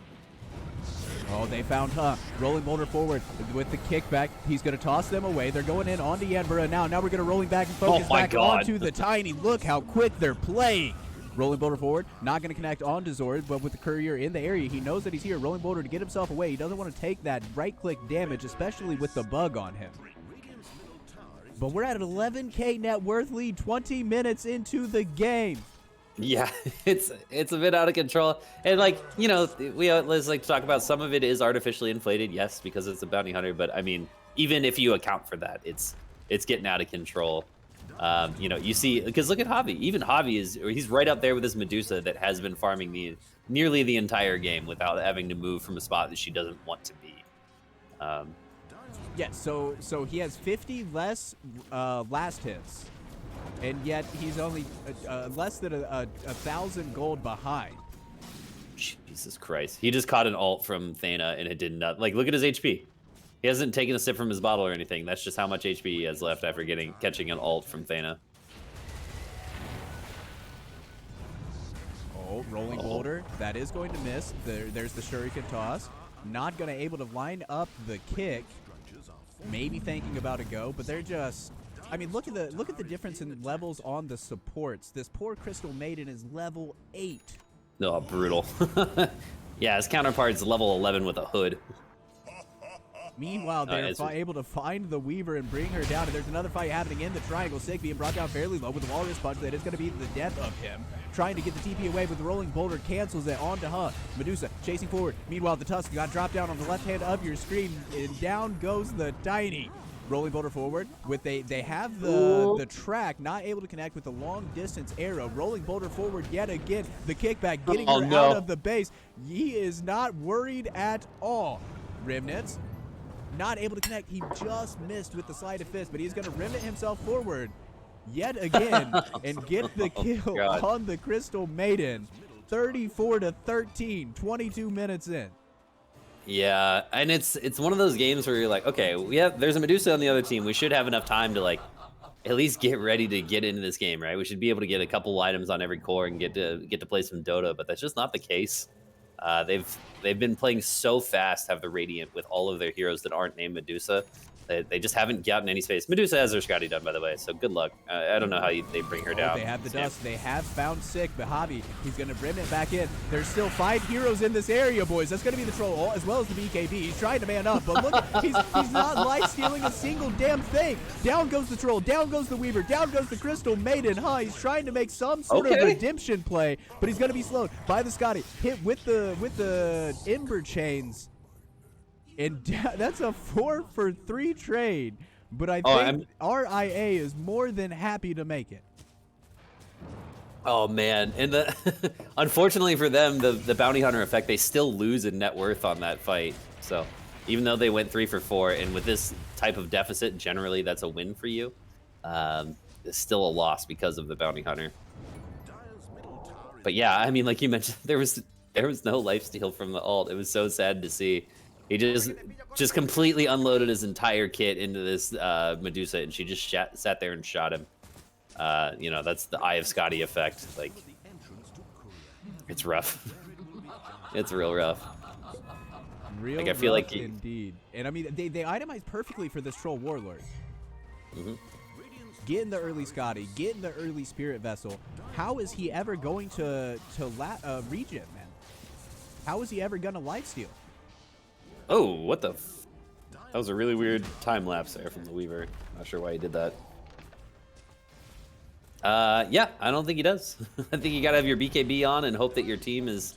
Oh, they found rolling boulder forward with the kickback. He's going to toss them away. They're going in onto Yanbura now. Now we're going to rolling back and focus back onto the Tiny. Look how quick they're playing. Rolling boulder forward, not going to connect onto Zord, but with the courier in the area, he knows that he's here. Rolling boulder to get himself away. He doesn't want to take that right-click damage, especially with the bug on him. But we're at an 11K net worth lead 20 minutes into the game. Yeah, it's a bit out of control. And, like, you know, we always like to talk about some of it is artificially inflated, yes, because it's a bounty hunter. But, I mean, even if you account for that, it's getting out of control. You know, you see, because look at Javi. Even Javi he's right up there with this Medusa that has been farming nearly the entire game without having to move from a spot that she doesn't want to be. Yeah, so he has 50 less last hits, and yet he's only less than a 1,000 gold behind. Jesus Christ. He just caught an ult from Thena, and it did not. Like, look at his HP. He hasn't taken a sip from his bottle or anything. That's just how much HP he has left after catching an ult from Thena. Oh, rolling boulder. That is going to miss. There's the shuriken toss. Not going to able to line up the kick. Maybe thinking about a go, but they're just... I mean, look at the difference in levels on the supports. This poor Crystal Maiden is level 8. Oh, brutal. Yeah, his counterpart's level 11 with a hood. Meanwhile, they're able to find the Weaver and bring her down. And there's another fight happening in the triangle. Sick being brought down fairly low with the Walrus Punch. That is going to be the death of him. Trying to get the TP away, but the Rolling Boulder cancels it onto Medusa chasing forward. Meanwhile, the Tusk got dropped down on the left hand of your screen. And down goes the Tiny. Rolling Boulder forward with they have the track, not able to connect with the long distance arrow. Rolling Boulder forward yet again. The kickback getting her out of the base. He is not worried at all. Remnants not able to connect. He just missed with the sleight of fist, but he's going to remnant himself forward yet again and get the kill on the Crystal Maiden. 34-13, 22 minutes in. Yeah, and it's one of those games where you're like, okay, there's a Medusa on the other team. We should have enough time to like at least get ready to get into this game, right? We should be able to get a couple items on every core and get to play some Dota, but that's just not the case. They've been playing so fast, have the Radiant with all of their heroes that aren't named Medusa. They just haven't gotten any space. Medusa has their Scotty done, by the way, so good luck. I don't know how they bring her down. They have the dust. They have found Sick, but Javi, he's going to bring it back in. There's still 5 heroes in this area, boys. That's going to be the Troll, as well as the BKB. He's trying to man up, but look, he's not life-stealing a single damn thing. Down goes the Troll. Down goes the Weaver. Down goes the Crystal Maiden. He's trying to make some sort of redemption play, but he's going to be slowed by the Scotty. Hit with the Ember Chains. And that's a 4-for-3 trade, but I think RIA is more than happy to make it. Oh man, and unfortunately for them, the bounty hunter effect, they still lose in net worth on that fight. So even though they went 3 for 4, and with this type of deficit, generally that's a win for you. It's still a loss because of the bounty hunter. But yeah, I mean, like you mentioned, there was no lifesteal from the ult. It was so sad to see. He just completely unloaded his entire kit into this Medusa, and she just sat there and shot him. You know, that's the Eye of Scotty effect. Like, it's rough. It's real rough. Real like, I feel rough like indeed. And I mean, they itemized perfectly for this Troll Warlord. Mm-hmm. Getting the early Scotty, getting the early Spirit Vessel. How is he ever going to regen, man? How is he ever going to lifesteal? Oh, what the that was a really weird time lapse there from the Weaver. Not sure why he did that. Yeah, I don't think he does. I think you gotta have your BKB on and hope that your team is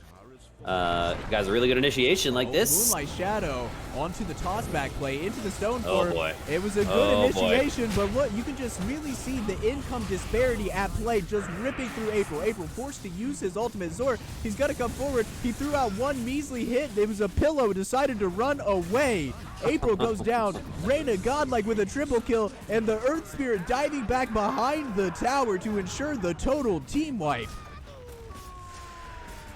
guys a really good initiation like this. Moonlight Shadow onto the toss back play into the stone form. Oh boy. It was a good initiation, but look, you can just really see the income disparity at play just ripping through April. April forced to use his ultimate Zor. He's got to come forward. He threw out one measly hit. It was a pillow, decided to run away. April goes down. Reyna godlike with a triple kill, and the Earth Spirit diving back behind the tower to ensure the total team wipe.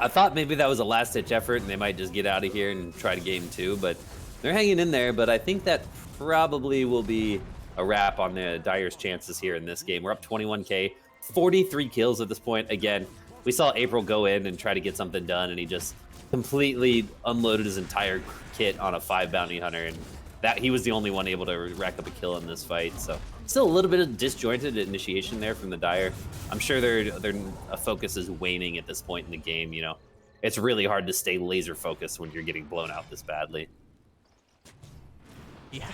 I thought maybe that was a last-ditch effort and they might just get out of here and try to game 2, but they're hanging in there. But I think that probably will be a wrap on the Dire's chances here in this game. We're up 21k, 43 kills at this point. Again, we saw April go in and try to get something done, and he just completely unloaded his entire kit on a 5 bounty hunter, and that he was the only one able to rack up a kill in this fight. So still a little bit of disjointed initiation there from the Dire. I'm sure their focus is waning at this point in the game. You know, it's really hard to stay laser focused when you're getting blown out this badly. Yeah,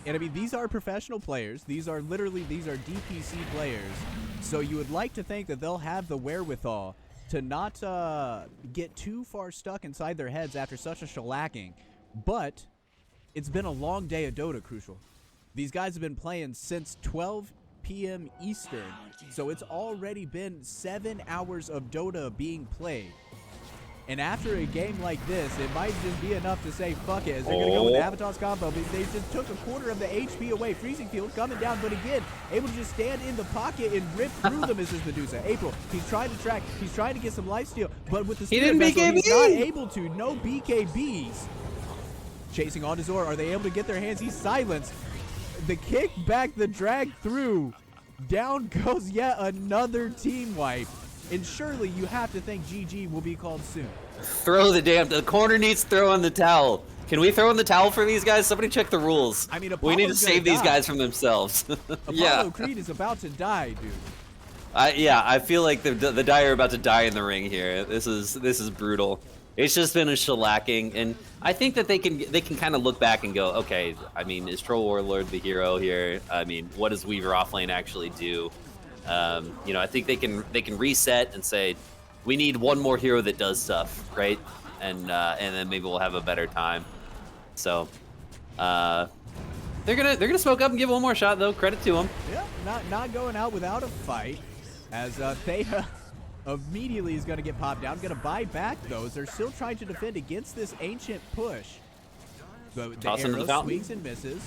and I mean, these are professional players. These are DPC players. So you would like to think that they'll have the wherewithal to not get too far stuck inside their heads after such a shellacking. But it's been a long day of Dota, Crucial. These guys have been playing since 12 p.m. Eastern, so it's already been 7 hours of Dota being played. And after a game like this, it might just be enough to say, fuck it, as they're going to go with the Avatar's combo. But they just took a quarter of the HP away. Freezing Field coming down, but again, able to just stand in the pocket and rip through them as his Medusa. April, he's trying to track, he's trying to get some lifesteal, but with the Spirit Vessel, he's not able to. No BKBs. Chasing on to Zor, are they able to get their hands? He's silenced. The kick back, the drag through. Down goes yet another team wipe. And surely you have to think GG will be called soon. The corner needs to throw in the towel. Can we throw in the towel for these guys? Somebody check the rules. I mean, we need to save these guys from themselves. Apollo Creed is about to die, dude. I feel like the Dire are about to die in the ring here. This is brutal. It's just been a shellacking, and I think that they can kind of look back and go, okay, I mean, is Troll Warlord the hero here? I mean, what does Weaver offlane actually do? I think they can reset and say, we need one more hero that does stuff, right? And then maybe we'll have a better time. So uh, they're gonna smoke up and give one more shot though. Credit to them. Yeah, not going out without a fight, as Thea immediately is going to get popped down. Going to buy back those. They're still trying to defend against this ancient push. The Toss into the arrow fountain. swings and misses.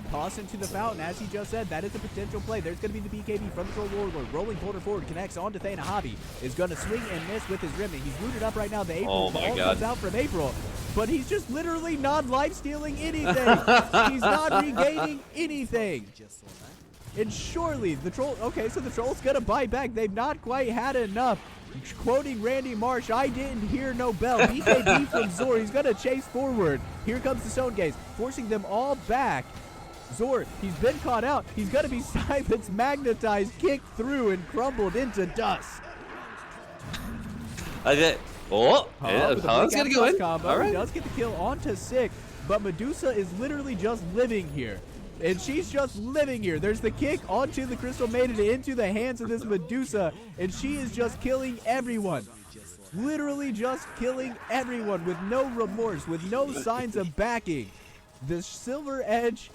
Toss into the fountain, as he just said. That is a potential play. There's going to be the BKB from the Troll Warlord. Rolling quarter forward, connects onto Thana Hobby. Is going to swing and miss with his remnant. He's rooted up right now. The April ball comes out from April. But he's just literally not life-stealing anything. He's not regaining anything. And surely the Troll... Okay, so the Troll's going to buy back. They've not quite had enough. Quoting Randy Marsh, I didn't hear no bell. BKB from Zor. He's going to chase forward. Here comes the Stone Gaze, forcing them all back. Zor, he's been caught out. He's going to be silenced, magnetized, kicked through, and crumbled into dust. It's gonna go in. Combo. All right. He does get the kill onto Sick, but Medusa is literally just living here. And she's just living here. There's the kick onto the Crystal Maiden into the hands of this Medusa, and she is just killing everyone. Literally just killing everyone with no remorse, with no signs of backing. The Silver Edge,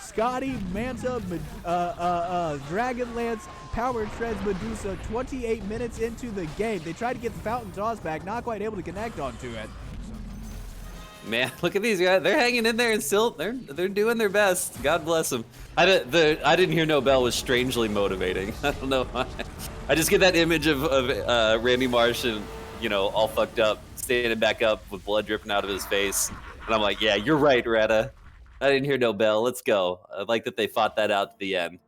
Scotty, Manta, Dragonlance, Power Treads Medusa 28 minutes into the game. They tried to get the Fountain Toss back, not quite able to connect onto it. Man, look at these guys. They're hanging in there and still they're doing their best. God bless them. I didn't hear no bell was strangely motivating. I don't know why. I just get that image of Randy Marsh and all fucked up, standing back up with blood dripping out of his face, and I'm like, yeah, you're right, Rada. I didn't hear no bell. Let's go. I like that they fought that out to the end.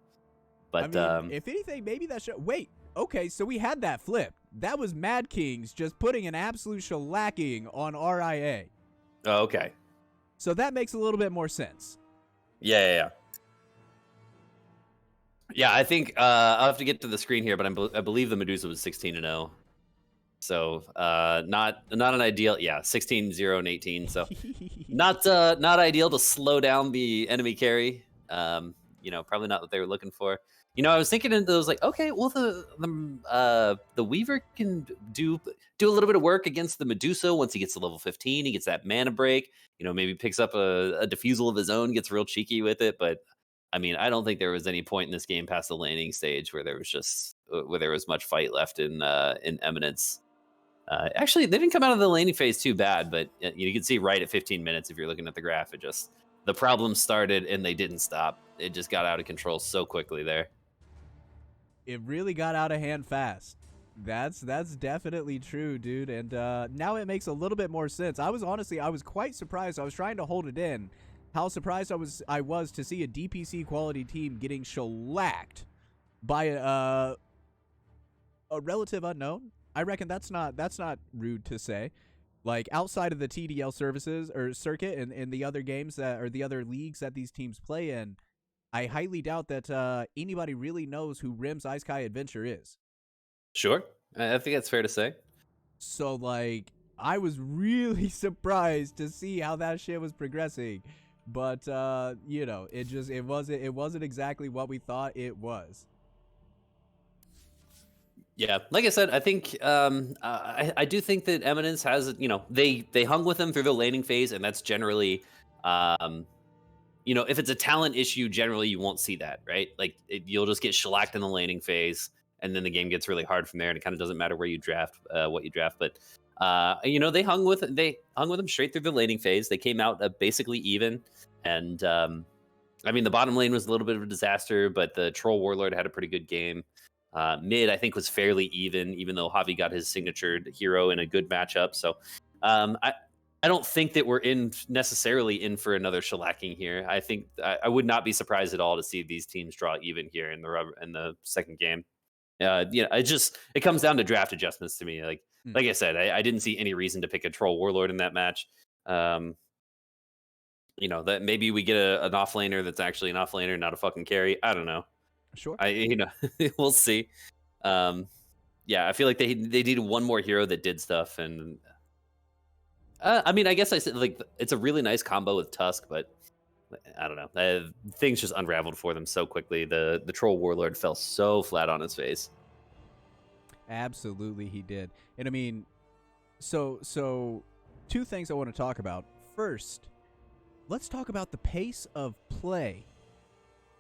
But I mean, if anything, maybe that should wait. Okay, so we had that flip. That was Mad Kings just putting an absolute shellacking on RIA. Oh, okay. So that makes a little bit more sense. Yeah. Yeah, I think I'll have to get to the screen here, but I believe the Medusa was 16-0. So not an ideal. Yeah, 16-0 and 18. So not ideal to slow down the enemy carry. Probably not what they were looking for. I was thinking it was like, okay, well the Weaver can do a little bit of work against the Medusa once he gets to level 15. He gets that mana break. Maybe picks up a diffusal of his own, gets real cheeky with it. But I mean, I don't think there was any point in this game past the landing stage where there was much fight left in Eminence. Actually, they didn't come out of the laning phase too bad, but you can see right at 15 minutes if you're looking at the graph, the problem started and they didn't stop. It just got out of control so quickly there. It really got out of hand fast. That's definitely true, dude. And now it makes a little bit more sense. I was quite surprised. I was trying to hold it in. How surprised I was to see a DPC quality team getting shellacked by a relative unknown. I reckon that's not rude to say. Like, outside of the TDL services or circuit and the other games or the other leagues that these teams play in, I highly doubt that anybody really knows who Rim's Isekai Adventure is. Sure. I think that's fair to say. So, like, I was really surprised to see how that shit was progressing. But, it wasn't exactly what we thought it was. Yeah, like I said, I think I do think that Eminence has, they hung with him through the laning phase, and that's generally, if it's a talent issue, generally you won't see that, right? Like you'll just get shellacked in the laning phase, and then the game gets really hard from there, and it kind of doesn't matter where you draft, what you draft. But they hung with him straight through the laning phase. They came out basically even, and I mean the bottom lane was a little bit of a disaster, but the Troll Warlord had a pretty good game. Mid, I think, was fairly even though Javi got his signature hero in a good matchup. So I don't think that we're necessarily in for another shellacking here. I think I would not be surprised at all to see these teams draw even here in the second game. It comes down to draft adjustments to me. Like I said, I didn't see any reason to pick a Troll Warlord in that match. That maybe we get an offlaner that's actually an offlaner, not a fucking carry. I don't know. Sure. We'll see. Yeah, I feel like they needed one more hero that did stuff, and I mean, I guess I said like it's a really nice combo with Tusk, but I don't know. Things just unraveled for them so quickly. The troll warlord fell so flat on his face. Absolutely, he did. And I mean, so two things I want to talk about. First, let's talk about the pace of play.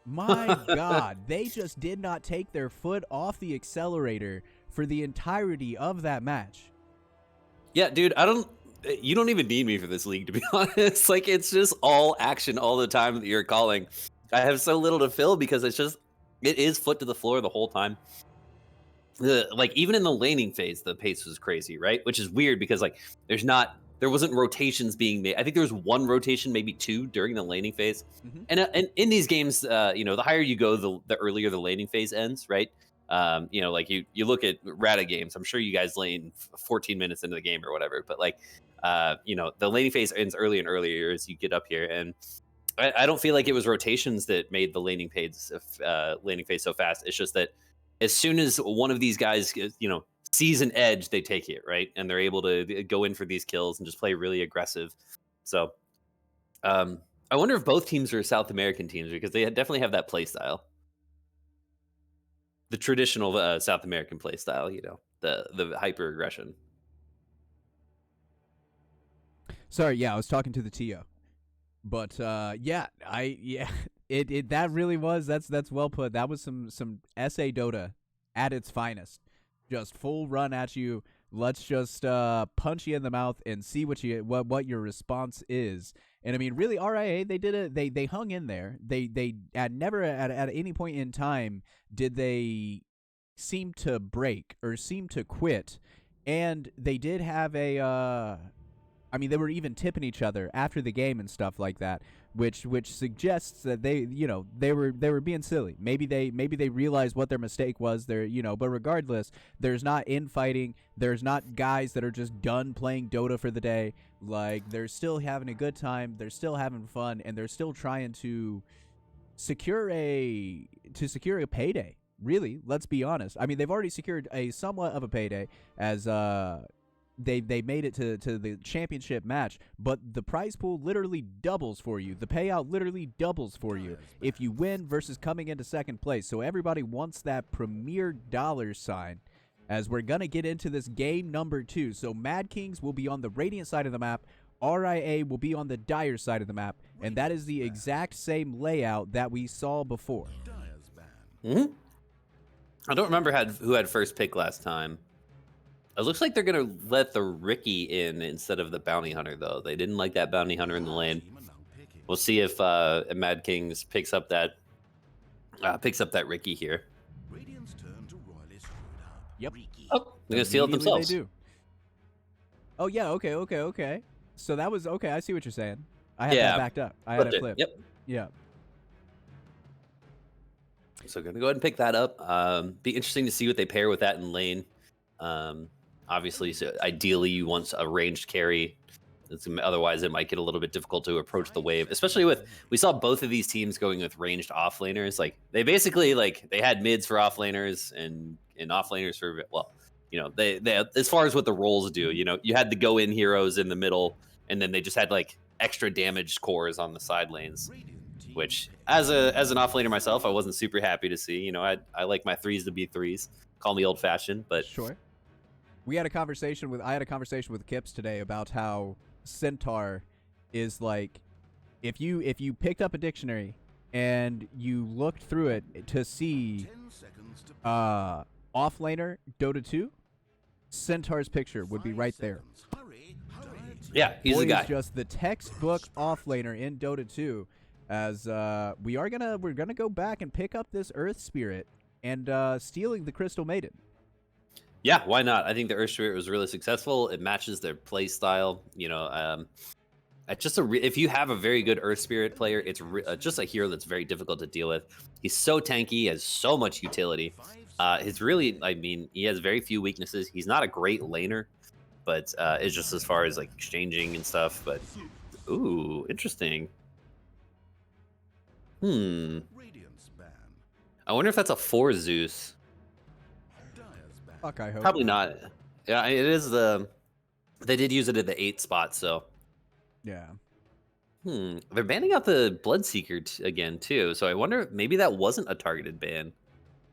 My God, they just did not take their foot off the accelerator for the entirety of that match. Yeah, dude, you don't even need me for this league, to be honest. Like, it's just all action all the time that you're calling. I have so little to fill because it is foot to the floor the whole time. Like, even in the laning phase, the pace was crazy, right? Which is weird because like there wasn't rotations being made. I think there was one rotation, maybe two during the laning phase. Mm-hmm. And in these games, the higher you go, the earlier the laning phase ends, right? Like you look at Rada games. I'm sure you guys lane 14 minutes into the game or whatever, but like, the laning phase ends early and earlier as you get up here. And I don't feel like it was rotations that made the laning phase so fast. It's just that as soon as one of these guys, sees an edge, they take it, right, and they're able to go in for these kills and just play really aggressive. So, I wonder if both teams are South American teams because they definitely have that play style, the traditional South American play style. The hyper aggression. Sorry, yeah, I was talking to the TO. But yeah, it that really was that's well put. That was some SA Dota at its finest. Just full run at you. Let's just punch you in the mouth and see what your response is. And I mean, really, RIA they did it. They hung in there. They never at any point in time did they seem to break or seem to quit. And they did have a I mean, they were even tipping each other after the game and stuff like that, which suggests that they were being silly. Maybe they realized what their mistake was. But regardless, there's not infighting. There's not guys that are just done playing Dota for the day. Like, they're still having a good time. They're still having fun, and they're still trying to secure a payday. Really, let's be honest. I mean, they've already secured a somewhat of a payday as they made it to the championship match, but the prize pool literally doubles for you. The payout literally doubles for you if you win versus coming into second place. So everybody wants that premier dollar sign as we're going to get into this game number 2. So Mad Kings will be on the Radiant side of the map. RIA will be on the Dire side of the map, and that is the exact same layout that we saw before. Mm-hmm. I don't remember who had first pick last time. It looks like they're going to let the Ricky in instead of the Bounty Hunter, though. They didn't like that Bounty Hunter in the lane. We'll see if Mad Kings picks up that Ricky here. Yep. Oh, they're going to seal it themselves. They do. Oh, yeah, okay. So that was, okay, I see what you're saying. I had that backed up. I had it flipped. Yep. Yeah. So going to go ahead and pick that up. Be interesting to see what they pair with that in lane. Obviously, so ideally you want a ranged carry. Otherwise, it might get a little bit difficult to approach the wave, especially we saw both of these teams going with ranged offlaners. Like, they basically, they had mids for offlaners and offlaners for, they as far as what the roles do, you had the go in heroes in the middle, and then they just had extra damaged cores on the side lanes, which as an offlaner myself, I wasn't super happy to see. I like my threes to be threes. Call me old fashioned, but sure. I had a conversation with Kips today about how Centaur is like, if you picked up a dictionary and you looked through it to see offlaner Dota 2, Centaur's picture would be right there. Yeah, he's the guy. He's just the textbook offlaner in Dota 2. As we're gonna go back and pick up this Earth Spirit and stealing the Crystal Maiden. Yeah, why not? I think the Earth Spirit was really successful. It matches their play style. If you have a very good Earth Spirit player, it's just a hero that's very difficult to deal with. He's so tanky, he has so much utility. He has very few weaknesses. He's not a great laner, but it's just as far as exchanging and stuff. But ooh, interesting. I wonder if that's a 4 Zeus. Fuck, I hope Probably not. Yeah, it is the. They did use it at the 8 spot, so. Yeah. They're banning out the Bloodseeker again too. So I wonder if maybe that wasn't a targeted ban.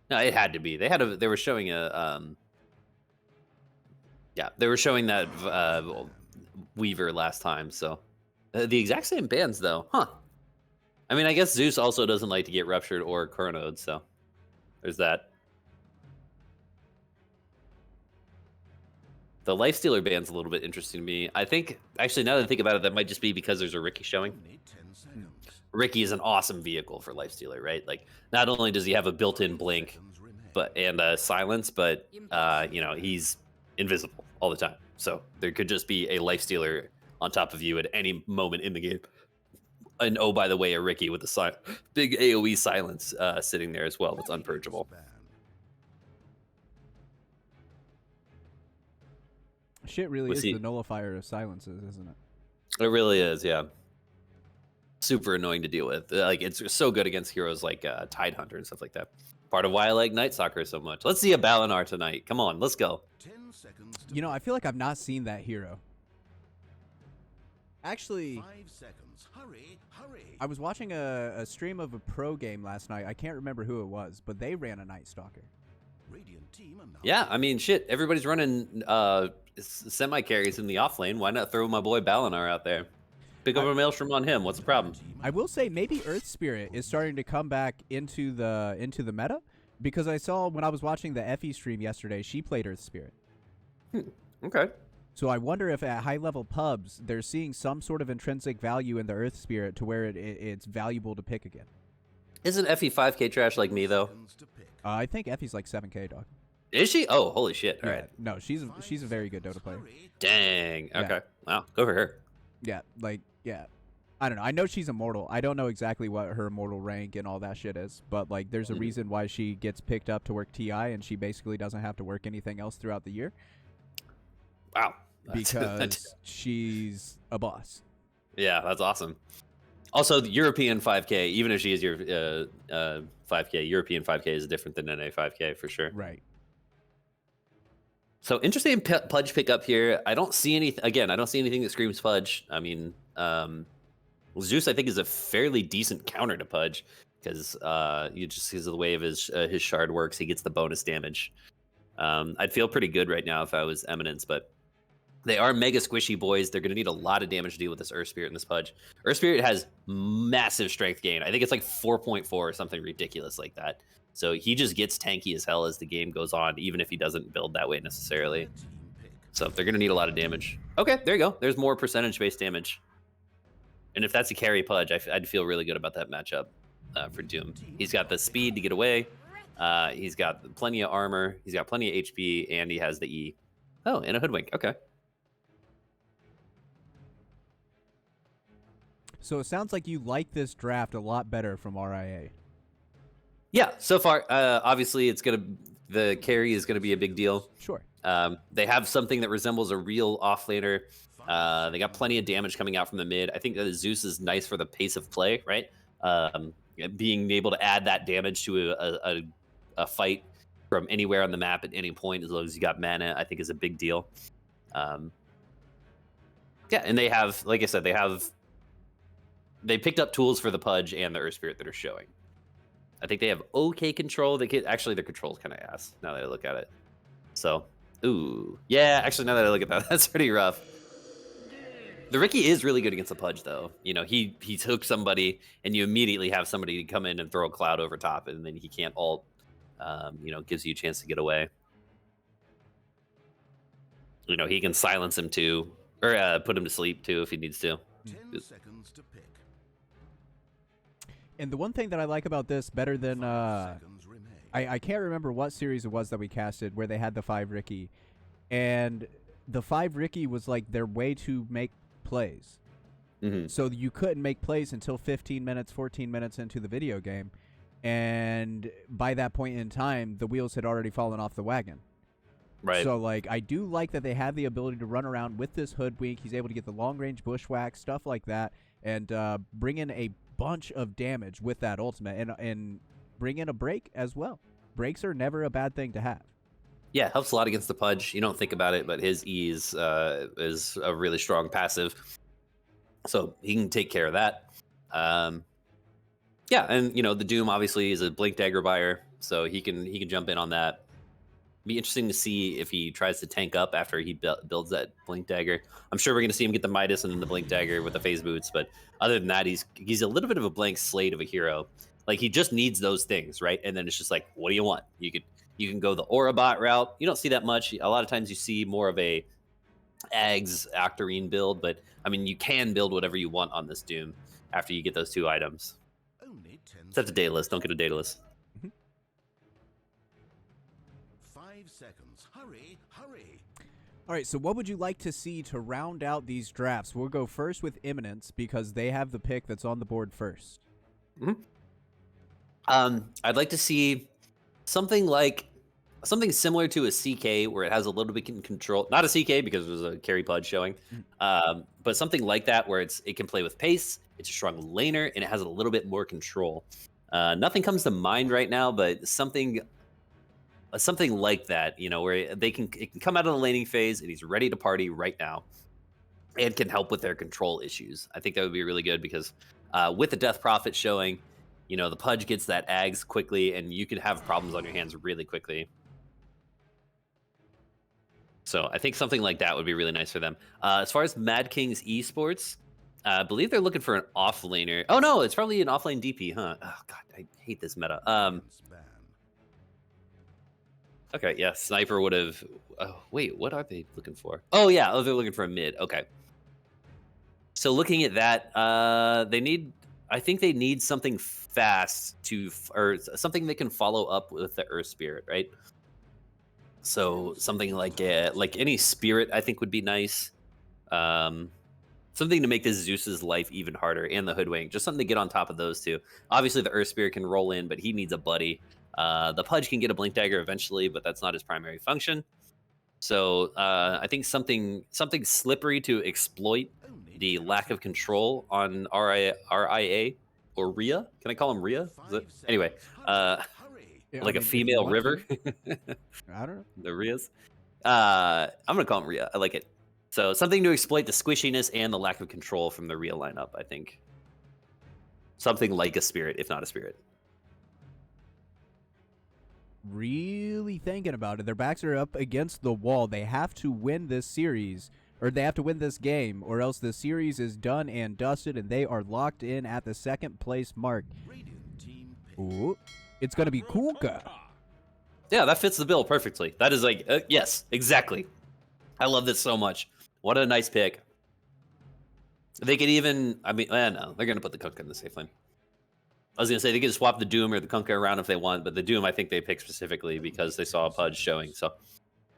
No, it had to be. They were showing yeah, they were showing that Weaver last time. So the exact same bans though, huh? I mean, I guess Zeus also doesn't like to get ruptured or chronoed, so there's that. The Lifestealer ban's a little bit interesting to me. I think, actually, now that I think about it, that might just be because there's a Ricky showing. Ricky is an awesome vehicle for Lifestealer, right? Like, not only does he have a built-in blink, and silence, but you know, he's invisible all the time. So there could just be a Lifestealer on top of you at any moment in the game. And oh, by the way, a Ricky with a big AoE silence sitting there as well. That's unpurgeable. Shit really is the nullifier of silences, isn't it? It really is, yeah. Super annoying to deal with. Like, it's so good against heroes like Tide Hunter and stuff like that. Part of why I like Night Stalker so much. Let's see a Balinar tonight. Come on, let's go. 10 seconds. You know, I feel like I've not seen that hero. Actually, 5 seconds. Hurry, hurry. I was watching a stream of a pro game last night. I can't remember who it was, but they ran a Night Stalker. Radiant team Yeah, I mean, shit. Everybody's running semi carries in the off lane. Why not throw my boy Balinar out there? Pick up a Maelstrom on him. What's the problem? I will say maybe Earth Spirit is starting to come back into the meta, because I saw when I was watching the Effie stream yesterday, she played Earth Spirit. Okay. So I wonder if at high level pubs they're seeing some sort of intrinsic value in the Earth Spirit to where it's valuable to pick again. Isn't Effie 5K trash like me though? I think Effie's like 7K, dog. Is she? Oh, holy shit! All right. No, she's a very good Dota player. Dang. Yeah. Okay. Wow. Go for her. Yeah, like, yeah. I don't know. I know she's immortal. I don't know exactly what her immortal rank and all that shit is, but like, there's a reason why she gets picked up to work TI, and she basically doesn't have to work anything else throughout the year. Wow. Because she's a boss. Yeah, that's awesome. Also, the European 5K, even if she is your 5K, European 5K is different than NA 5K for sure. Right. So interesting Pudge pickup here. I don't see anything. Again, I don't see anything that screams Pudge. I mean, Zeus, I think, is a fairly decent counter to Pudge because you just because of the way of his shard works, he gets the bonus damage. I'd feel pretty good right now if I was Eminence, but they are mega squishy boys. They're going to need a lot of damage to deal with this Earth Spirit and this Pudge. Earth Spirit has massive strength gain. I think it's like 4.4 or something ridiculous like that. So he just gets tanky as hell as the game goes on, even if he doesn't build that way necessarily. So they're going to need a lot of damage. Okay, there you go. There's more percentage-based damage. And if that's a carry Pudge, I'd feel really good about that matchup for Doom. He's got the speed to get away. He's got plenty of armor. He's got plenty of HP, and he has the E. Oh, and a Hoodwink. Okay. So it sounds like you like this draft a lot better from RIA. Yeah, so far, obviously, the carry is gonna be a big deal. Sure. They have something that resembles a real offlaner. They got plenty of damage coming out from the mid. I think that Zeus is nice for the pace of play, right? Being able to add that damage to a fight from anywhere on the map at any point, as long as you got mana, I think is a big deal. Yeah, and they have, like I said, they picked up tools for the Pudge and the Earth Spirit that are showing. I think they have okay control. Actually, their control's kind of ass now that I look at it. So, ooh, yeah. Actually, now that I look at that, that's pretty rough. The Ricky is really good against the Pudge, though. You know, he took somebody, and you immediately have somebody come in and throw a cloud over top, and then he can't ult. You know, gives you a chance to get away. You know, he can silence him too, or put him to sleep too if he needs to. 10 seconds to pick. And the one thing that I like about this better than 5 seconds remain. I can't remember what series it was that we casted where they had the 5 Ricky, and the 5 Ricky was like their way to make plays. So you couldn't make plays until 15 minutes, 14 minutes into the video game, and by that point in time, the wheels had already fallen off the wagon. Right. So, like, I do like that they have the ability to run around with this Hoodwink. He's able to get the long-range bushwhack, stuff like that, and bring in a bunch of damage with that ultimate, and bring in a break as well. Breaks are never a bad thing to have. Yeah, helps a lot against the Pudge. You don't think about it, but his E is a really strong passive, so he can take care of that. Um, yeah, and the Doom obviously is a blink dagger buyer, so he can jump in on that. Be interesting to see if he tries to tank up after he builds that blink dagger. I'm sure we're going to see him get the Midas and then the blink dagger with the phase boots, but other than that, he's a little bit of a blank slate of a hero. Like he just needs those things, right? And then it's just like, what do you want? You can go the Aura bot route. You don't see that much. A lot of times you see more of a Ags Octarine build, but I mean you can build whatever you want on this Doom after you get those 2 items. Only 10 Except a Daedalus. Don't get a Daedalus. 5 seconds. Hurry, hurry. All right, so what would you like to see to round out these drafts? We'll go first with Imminence because they have the pick that's on the board first. I'd like to see something similar to a CK where it has a little bit in control. Not a CK because there's a carry Pudge showing, but something like that where it can play with pace. It's a strong laner and it has a little bit more control. Nothing comes to mind right now, but something like that, where it can come out of the laning phase and he's ready to party right now, and can help with their control issues. I think that would be really good because with the Death Prophet showing, the Pudge gets that Ags quickly, and you can have problems on your hands really quickly. So I think something like that would be really nice for them. As far as Mad King's esports, I believe they're looking for an offlaner. Oh no, it's probably an offlane DP, huh? Oh god, I hate this meta. Ban. Okay, yeah, Sniper would have. Oh, wait, what are they looking for? Oh yeah, they're looking for a mid. Okay. So looking at that, I think they need something fast or something that can follow up with the Earth Spirit, right? So something like any Spirit, I think would be nice. Something to make this Zeus's life even harder, and the Hoodwink. Just something to get on top of those two. Obviously, the Earth Spirit can roll in, but he needs a buddy. The Pudge can get a Blink Dagger eventually, but that's not his primary function. So I think something slippery to exploit the lack of control on RIA or Rhea. Can I call him Rhea? Anyway, Yeah, like I a mean, if you female want river. to. I don't know. The Rheas. I'm gonna call him Rhea. I like it. So something to exploit the squishiness and the lack of control from the Rhea lineup. I think something like a Spirit, if not a Spirit. Really thinking about it. Their backs are up against the wall. They have to win this series, or they have to win this game, or else the series is done and dusted, and they are locked in at the 2nd place mark. Radiant team pick. Ooh, it's going to be Kuka. Yeah, that fits the bill perfectly. That is like, yes, exactly. I love this so much. What a nice pick. They could even, no, they're going to put the Kunkka in the safe lane. I was going to say they could swap the Doom or the Kunkka around if they want, but the Doom I think they picked specifically because they saw a Pudge showing. So,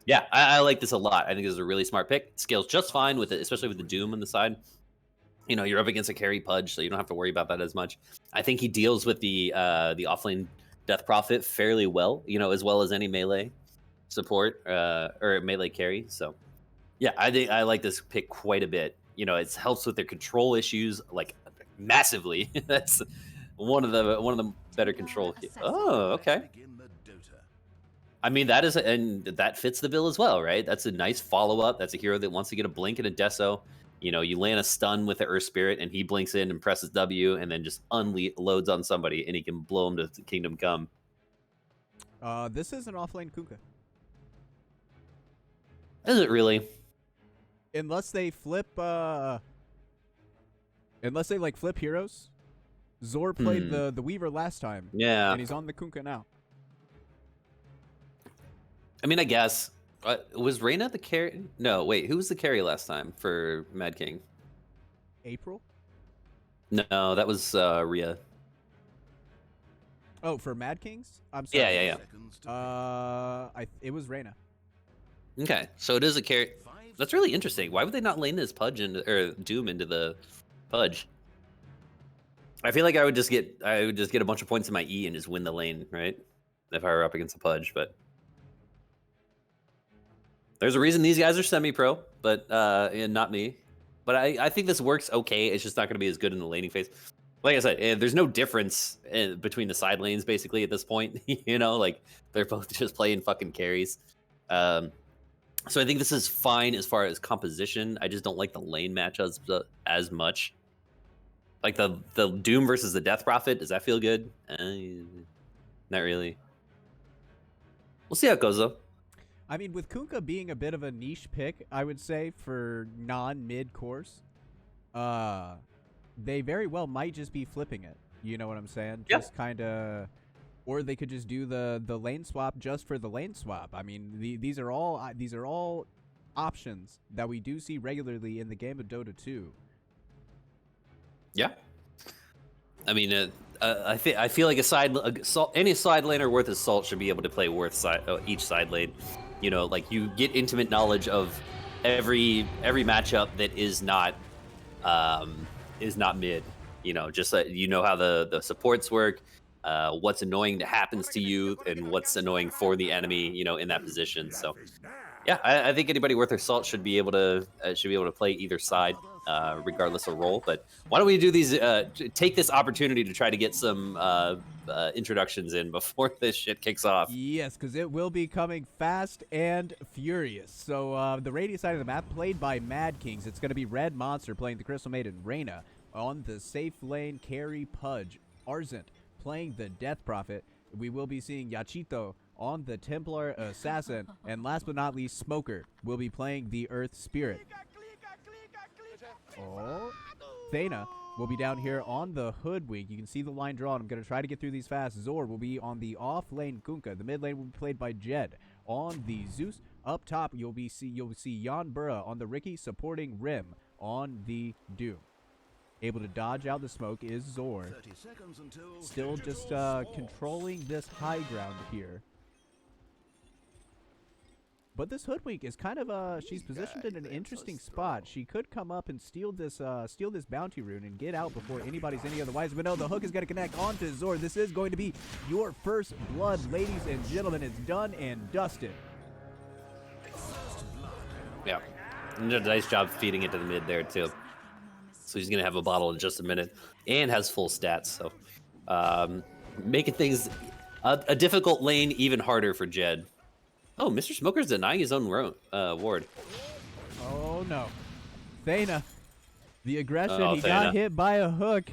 yeah, I like this a lot. I think this is a really smart pick. It scales just fine with it, especially with the Doom on the side. You're up against a carry Pudge, so you don't have to worry about that as much. I think he deals with the offlane Death Prophet fairly well, as well as any melee support or melee carry. So, yeah, I think I like this pick quite a bit. It helps with their control issues like massively. That's one of the better control. Oh, okay. Begin the Dota. I mean and that fits the bill as well, right? That's a nice follow up. That's a hero that wants to get a blink and a deso. You land a stun with the Earth Spirit, and he blinks in and presses W, and then just unloads on somebody, and he can blow him to Kingdom Come. This is an offlane Kuka. Is it really? Unless they flip, flip heroes. Zor played the Weaver last time. Yeah. And he's on the Kunkka now. I mean, I guess. Was Reyna the carry? No, wait. Who was the carry last time for Mad King? April? No, that was Rhea. Oh, for Mad Kings? I'm sorry. Yeah. Seconds to pick. It was Reyna. Okay, so it is a carry. 5 That's really interesting. Why would they not lane this Pudge or Doom into the Pudge? I feel like I would just get a bunch of points in my E and just win the lane, right? If I were up against a Pudge, but there's a reason these guys are semi-pro, but and not me. But I think this works okay. It's just not going to be as good in the laning phase. Like I said, there's no difference between the side lanes basically at this point. Like they're both just playing fucking carries. Um, so I think this is fine as far as composition. I just don't like the lane matchups as much. Like the Doom versus the Death Prophet, does that feel good? Not really. We'll see how it goes though. I mean, with Kunkka being a bit of a niche pick, I would say, for non-mid course, they very well might just be flipping it. You know what I'm saying? Yep. Just kind of, or they could just do the lane swap just for the lane swap. I mean, these are all options that we do see regularly in the game of Dota 2. Yeah. I mean, I feel like any side laner worth his salt should be able to play each side lane. You know, like you get intimate knowledge of every matchup that is not mid. You know, just that you know how the supports work, what's annoying that happens to you, and what's annoying for the enemy. You know, in that position. So, yeah, I think anybody worth their salt should be able to play either side, regardless of role. But why don't we do these? Take this opportunity to try to get some introductions in before this shit kicks off. Yes, because it will be coming fast and furious. So the radius side of the map played by Mad Kings. It's going to be Red Monster playing the Crystal Maiden Reyna. On the safe lane, Carry Pudge. Arzent playing the Death Prophet. We will be seeing Yachito on the Templar Assassin. And last but not least, Smoker will be playing the Earth Spirit. Oh, Thana will be down here on the Hoodwink. You can see the line drawn. I'm going to try to get through these fast. Zor will be on the off lane Kunkka. The mid lane will be played by Jed. On the Zeus, up top, you'll see Jan Burra on the Ricky supporting Rim on the Doom. Able to dodge out the smoke is Zor. Still just controlling this high ground here. But this Hoodwink is kind of she's positioned in an interesting spot. She could come up and steal this bounty rune and get out before anybody's any otherwise. But no, the hook is going to connect onto Zor. This is going to be your first blood, ladies and gentlemen. It's done and dusted. Yeah, and did a nice job feeding it to the mid there too. So he's gonna have a bottle in just a minute, and has full stats. So making things a difficult lane even harder for Jed. Oh, Mr. Smoker's denying his own ward. Oh no, Thana, the aggression. Oh, he Thana got hit by a hook.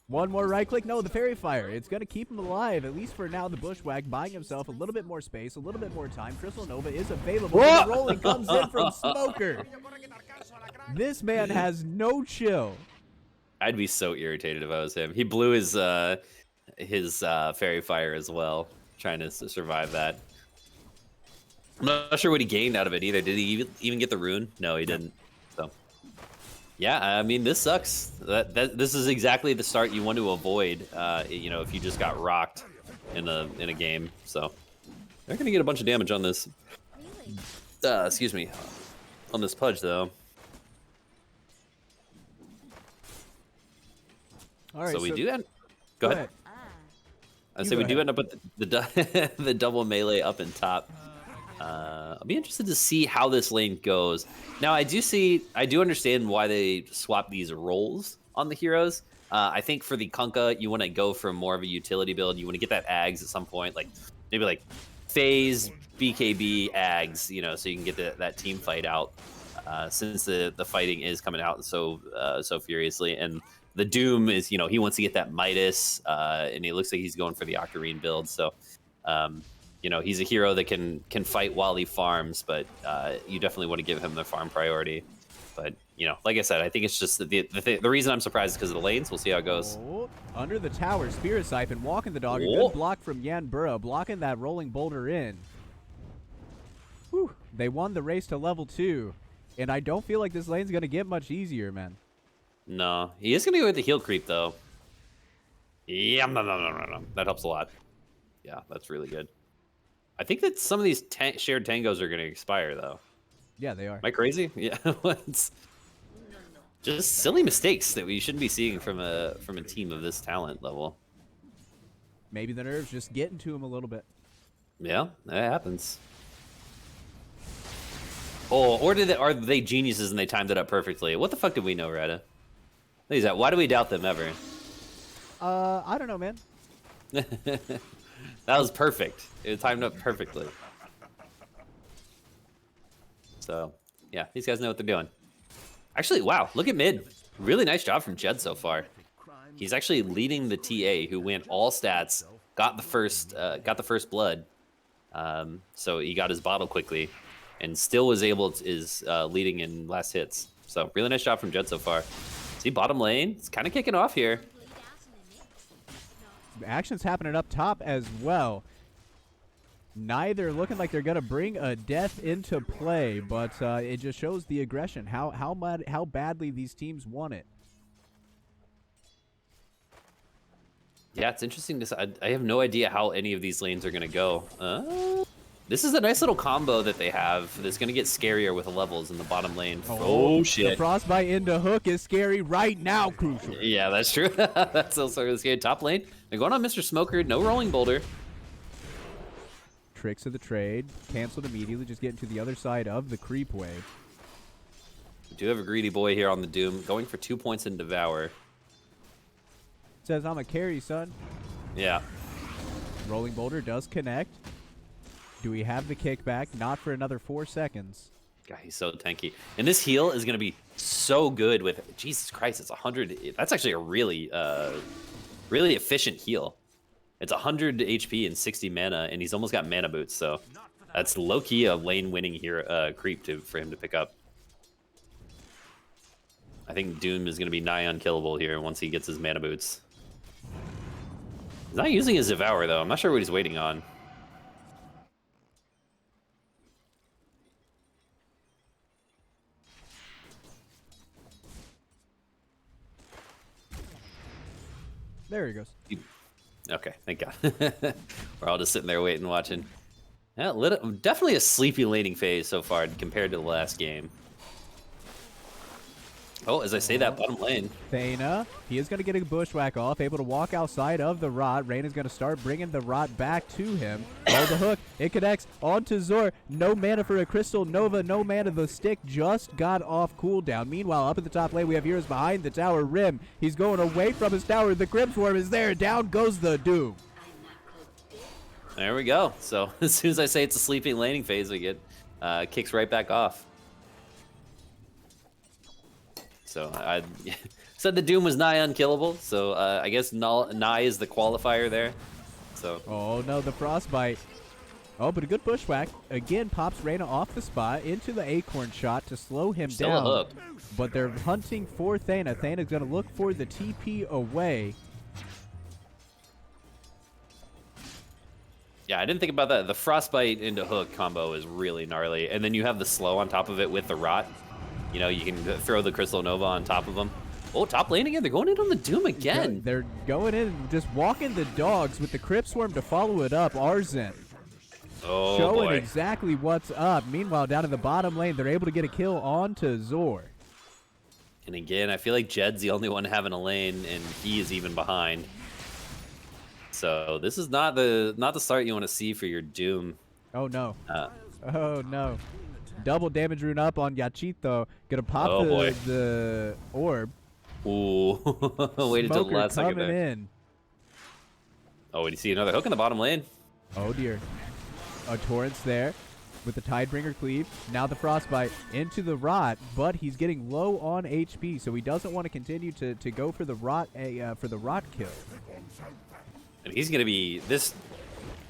One more right click. No, the Fairy Fire. It's going to keep him alive, at least for now. The Bushwhack buying himself a little bit more space, a little bit more time. Crystal Nova is available. The rolling comes in from Smoker. This man has no chill. I'd be so irritated if I was him. He blew his Fairy Fire as well, trying to survive that. I'm not sure what he gained out of it either. Did he even get the rune? No, he didn't. So, yeah, I mean, this sucks. This is exactly the start you want to avoid. You know, if you just got rocked in a game. So, they're gonna get a bunch of damage on this. Excuse me, on this Pudge though. All right, so we do end. Go ahead. I say we do end up with the double melee up and top. I'll be interested to see how this lane goes. Now, I do understand why they swap these roles on the heroes. I think for the Kunkka, you want to go for more of a utility build. You want to get that Ags at some point, like maybe like phase BKB Ags, you know, so you can get that team fight out. Since the fighting is coming out so furiously, and the Doom is, you know, he wants to get that Midas, and it looks like he's going for the Octarine build. So, you know, he's a hero that can fight while he farms, but you definitely want to give him the farm priority. But, you know, like I said, I think it's just the reason I'm surprised is because of the lanes. We'll see how it goes. Oh, under the tower, Spirit Siphon, walking the dog. A Oh. good block from Jan Burra, blocking that rolling boulder in. Whew. They won the race to level 2. And I don't feel like this lane's going to get much easier, man. No, he is going to go with the heal creep, though. Yeah, no. That helps a lot. Yeah, that's really good. I think that some of these shared tangos are going to expire, though. Yeah, they are. Am I crazy? Yeah, it's just silly mistakes that we shouldn't be seeing from a team of this talent level. Maybe the nerves just getting to him a little bit. Yeah, that happens. Oh, or are they geniuses and they timed it up perfectly? What the fuck did we know, Rada? What is that? Why do we doubt them ever? I don't know, man. That was perfect. It timed up perfectly. So yeah, these guys know what they're doing. Actually, wow, look at mid. Really nice job from Jed so far. He's actually leading the TA, who went all stats, got the first blood. So he got his bottle quickly, and still was able to is leading in last hits. So really nice job from Jed so far. See, bottom lane, it's kind of kicking off here. Action's happening up top as well. Neither looking like they're gonna bring a death into play, but it just shows the aggression, how badly these teams want it. Yeah, it's interesting to. I have no idea how any of these lanes are gonna go. This is a nice little combo that they have that's gonna get scarier with the levels in the bottom lane. Oh shit! The frostbite into hook is scary right now, Crucial. Yeah, that's true. That's also really scary. Top lane, they're going on Mr. Smoker. No rolling boulder. Tricks of the trade canceled immediately. Just getting to the other side of the creep wave. We do have a greedy boy here on the Doom, going for 2 points in Devour. Says I'm a carry, son. Yeah. Rolling boulder does connect. Do we have the kickback? Not for another 4 seconds. God, he's so tanky. And this heal is going to be so good with... Jesus Christ, it's 100... That's actually a really, really efficient heal. It's 100 HP and 60 mana, and he's almost got mana boots, so... That's low-key a lane-winning here, creep for him to pick up. I think Doom is going to be nigh unkillable here once he gets his mana boots. He's not using his Devour, though. I'm not sure what he's waiting on. There he goes. Okay, thank God. We're all just sitting there waiting, watching. Yeah, definitely a sleepy laning phase so far compared to the last game. Oh, as I say that, bottom lane. Thana, he is going to get a bushwhack off, able to walk outside of the rot. Rain is going to start bringing the rot back to him. Oh, the hook, it connects onto Zor. No mana for a Crystal Nova, no mana. The stick just got off cooldown. Meanwhile, up at the top lane, we have heroes behind the tower. Rim, he's going away from his tower. The Crypt Swarm is there. Down goes the Doom. There we go. So as soon as I say it's a sleeping laning phase, we get kicks right back off. So I said the Doom was nigh unkillable, so I guess nigh is the qualifier there. So. Oh no, the frostbite. Oh, but a good bushwhack. Again, pops Reyna off the spot into the acorn shot to slow him Still down. a hook. But they're hunting for Thana. Thana's going to look for the TP away. Yeah, I didn't think about that. The frostbite into hook combo is really gnarly, and then you have the slow on top of it with the rot. You know, you can throw the Crystal Nova on top of them. Oh, top lane again. They're going in on the Doom again. They're going in, just walking the dogs with the Crypt Swarm to follow it up. Arzen showing boy. exactly what's up. Meanwhile, down in the bottom lane, they're able to get a kill onto Zor. And again, I feel like Jed's the only one having a lane, and he is even behind. So this is not the start you want to see for your Doom. Oh no. Oh no. Double damage rune up on Yachito. Gonna pop the orb. Ooh. Waited till the last second coming there. in. Oh, and you see another hook in the bottom lane. Oh dear. A Torrent's there with the Tidebringer cleave. Now the frostbite into the rot, but he's getting low on HP, so he doesn't want to continue to go for the rot kill. And he's gonna be this.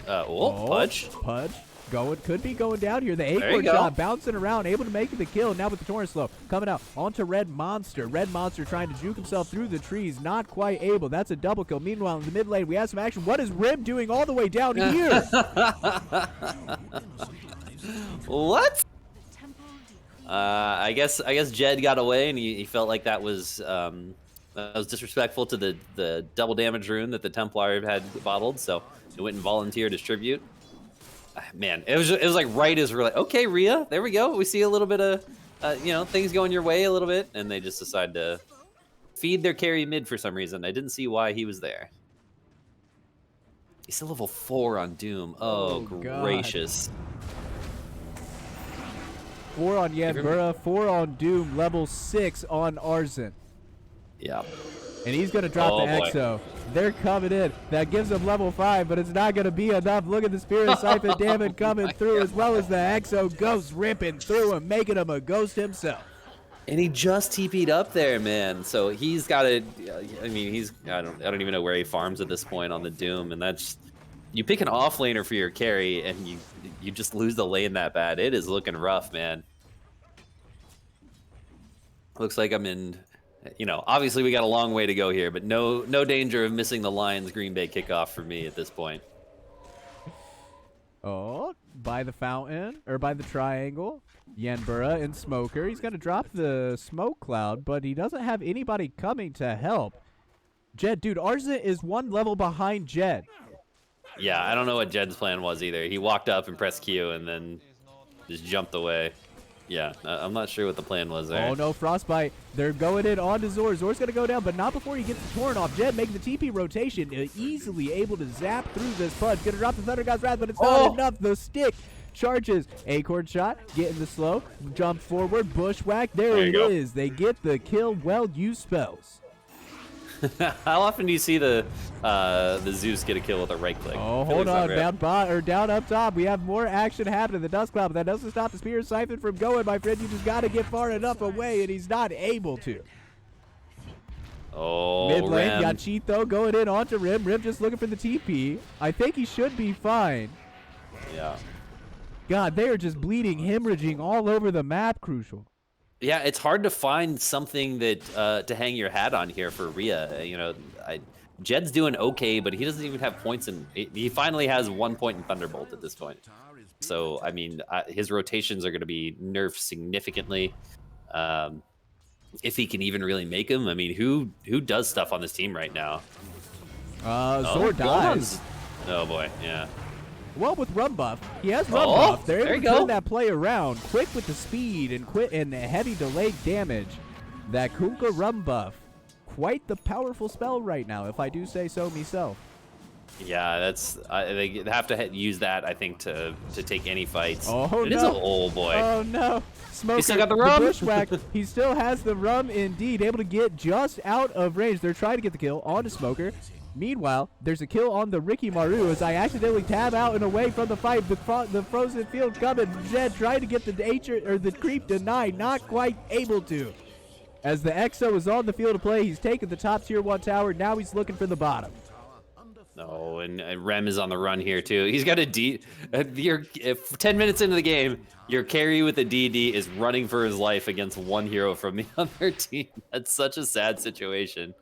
Pudge. Pudge. Could be going down here. The There you acorn go. shot bouncing around, able to make the kill. Now with the Torrent slow coming out onto Red Monster. Red Monster trying to juke himself through the trees, not quite able. That's a double kill. Meanwhile, in the mid lane, we have some action. What is Rim doing all the way down here? What? I guess Jed got away, and he felt like that was disrespectful to the double damage rune that the Templar had bottled, so he went and volunteered as tribute. Man, it was like right as we're like, okay, Rhea, there we go. We see a little bit of things going your way a little bit, and they just decide to feed their carry mid for some reason. I didn't see why he was there. He's still level 4 on Doom. Oh gracious. 4 on Yanbura, 4 on Doom, level 6 on Arzen. Yeah. And he's going to drop the boy. Exo. They're coming in. That gives them level 5, but it's not going to be enough. Look at the Spirit Siphon damage coming through, as well as the Exo Ghost ripping through him, making him a ghost himself. And he just TP'd up there, man. So he's got to. I mean, I don't even know where he farms at this point on the Doom, and that's. You pick an off laner for your carry, and you just lose the lane that bad. It is looking rough, man. Looks like I'm in. Obviously we got a long way to go here, but no danger of missing the Lions Green Bay kickoff for me at this point. Oh, by the fountain, or by the triangle. Yenbura and Smoker. He's going to drop the smoke cloud, but he doesn't have anybody coming to help. Jed, dude, Arzit is 1 level behind Jed. Yeah, I don't know what Jed's plan was either. He walked up and pressed Q and then just jumped away. Yeah, I'm not sure what the plan was there. Oh, no, Frostbite. They're going in onto Zor. Zor's going to go down, but not before he gets the Torn off. Jed making the TP rotation, easily able to zap through this punch. Going to drop the Thunder God's Wrath, but it's not enough. The stick charges. Acorn shot, getting the slow. Jump forward, bushwhack. There it is. They get the kill. Well-used spells. How often do you see the Zeus get a kill with a right click? Oh, hold on, down up top. We have more action happening. The Dust Cloud, but that doesn't stop the Spirit Siphon from going, my friend. You just got to get far enough away, and he's not able to. Oh, mid lane, Rim. Yachito going in onto Rim. Rim just looking for the TP. I think he should be fine. Yeah. God, they are just bleeding, hemorrhaging all over the map, Crucial. Yeah, it's hard to find something that to hang your hat on here for Rhea. Jed's doing okay, but he doesn't even have points in. He finally has 1 point in Thunderbolt at this point. So I mean, his rotations are going to be nerfed significantly. If he can even really make them. I mean, who does stuff on this team right now? Zor dies. Oh boy, yeah. Well, with Rum Buff, he has Rum Buff. They're able to go. turn that play around quick with the speed and heavy delayed damage. That Kunkka Rum Buff, quite the powerful spell right now, if I do say so myself. Yeah, they have to use that, I think, to take any fights. Oh, it no. is a boy. Oh, no. Smoker, He still got the rum. Bushwhack, he still has the rum indeed, able to get just out of range. They're trying to get the kill onto Smoker. Meanwhile, there's a kill on the Ricky Maru as I accidentally tab out and away from the fight. The frozen field coming. Jed trying to get the creep denied, not quite able to. As the Exo is on the field of play, he's taken the top tier 1 tower. Now he's looking for the bottom. Oh, and Rem is on the run here too. He's got a D. If 10 minutes into the game, your carry with a DD is running for his life against 1 hero from the other team. That's such a sad situation.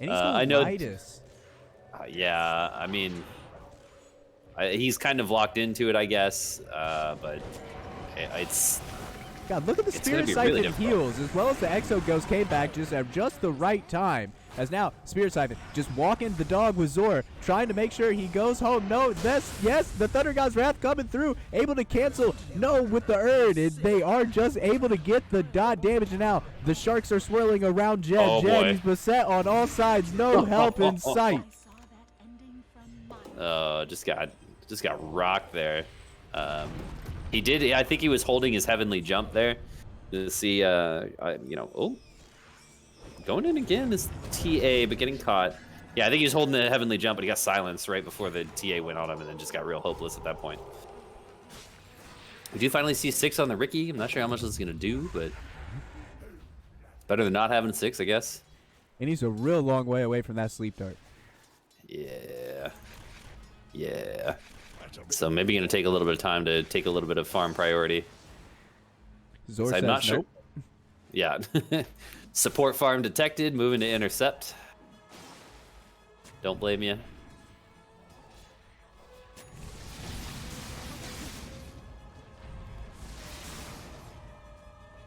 And he's I know. Midas. Yeah, I mean, he's kind of locked into it, I guess. But it's. God, look at the Spirit Siphon really heals, as well as the Exo Ghost came back just at just the right time. As now, Spirit Siphon just walking the dog with Zor, trying to make sure he goes home. No, yes, the Thunder God's Wrath coming through, able to cancel. No, with the Urn, they are just able to get the dot damage. And now the Sharks are swirling around Jed. Oh, boy. He's beset on all sides, no help in sight. Just got rocked there. He did. I think he was holding his heavenly jump there to see. Going in again is TA, but getting caught. Yeah, I think he was holding the heavenly jump, but he got silenced right before the TA went on him, and then just got real hopeless at that point. We do finally see 6 on the Ricky. I'm not sure how much this is gonna do, but better than not having 6, I guess. And he's a real long way away from that sleep dart. Yeah. So maybe gonna take a little bit of time to take a little bit of farm priority. Zor I'm says not sure. nope. Yeah. Support farm detected. Moving to intercept. Don't blame you.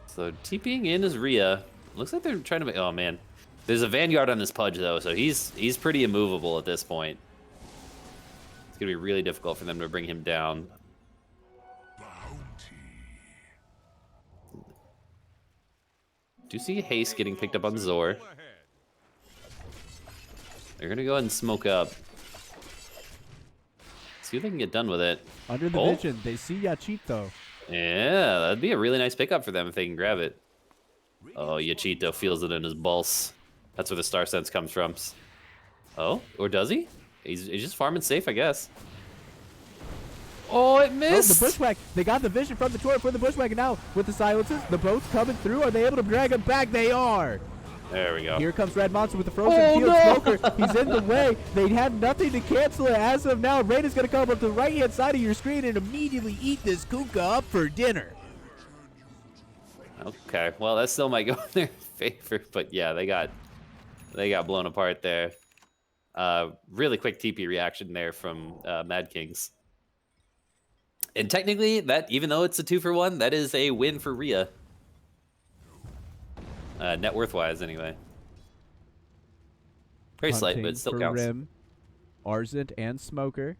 So TPing in is Rhea. Looks like they're trying to make. Oh man, there's a Vanguard on this Pudge though, so he's pretty immovable at this point. It's gonna be really difficult for them to bring him down. Do see Haste getting picked up on Zor. They're gonna go ahead and smoke up. See if they can get done with it. Under the vision, they see Yachito. Yeah, that'd be a really nice pickup for them if they can grab it. Oh, Yachito feels it in his pulse. That's where the Star Sense comes from. Oh, or does he? He's just farming safe, I guess. Oh, it Oh, missed. the bushwhack. They got the vision from the turret for the bushwhack, and now with the silences, the boats coming through. Are they able to drag him back? They are. There we go. Here comes Red Monster with the frozen Oh, field no! smoker. He's in the way. They have nothing to cancel it as of now. Rada's going to come up to the right-hand side of your screen and immediately eat this Kuka up for dinner. Okay, well, that still might go in their favor, but yeah, they got blown apart there. Really quick TP reaction there from Mad Kings. And technically, that even though it's a 2-for-1, that is a win for Rhea. Net worth-wise, anyway. Very slight, but it still for counts. Rim, Arzent, and Smoker.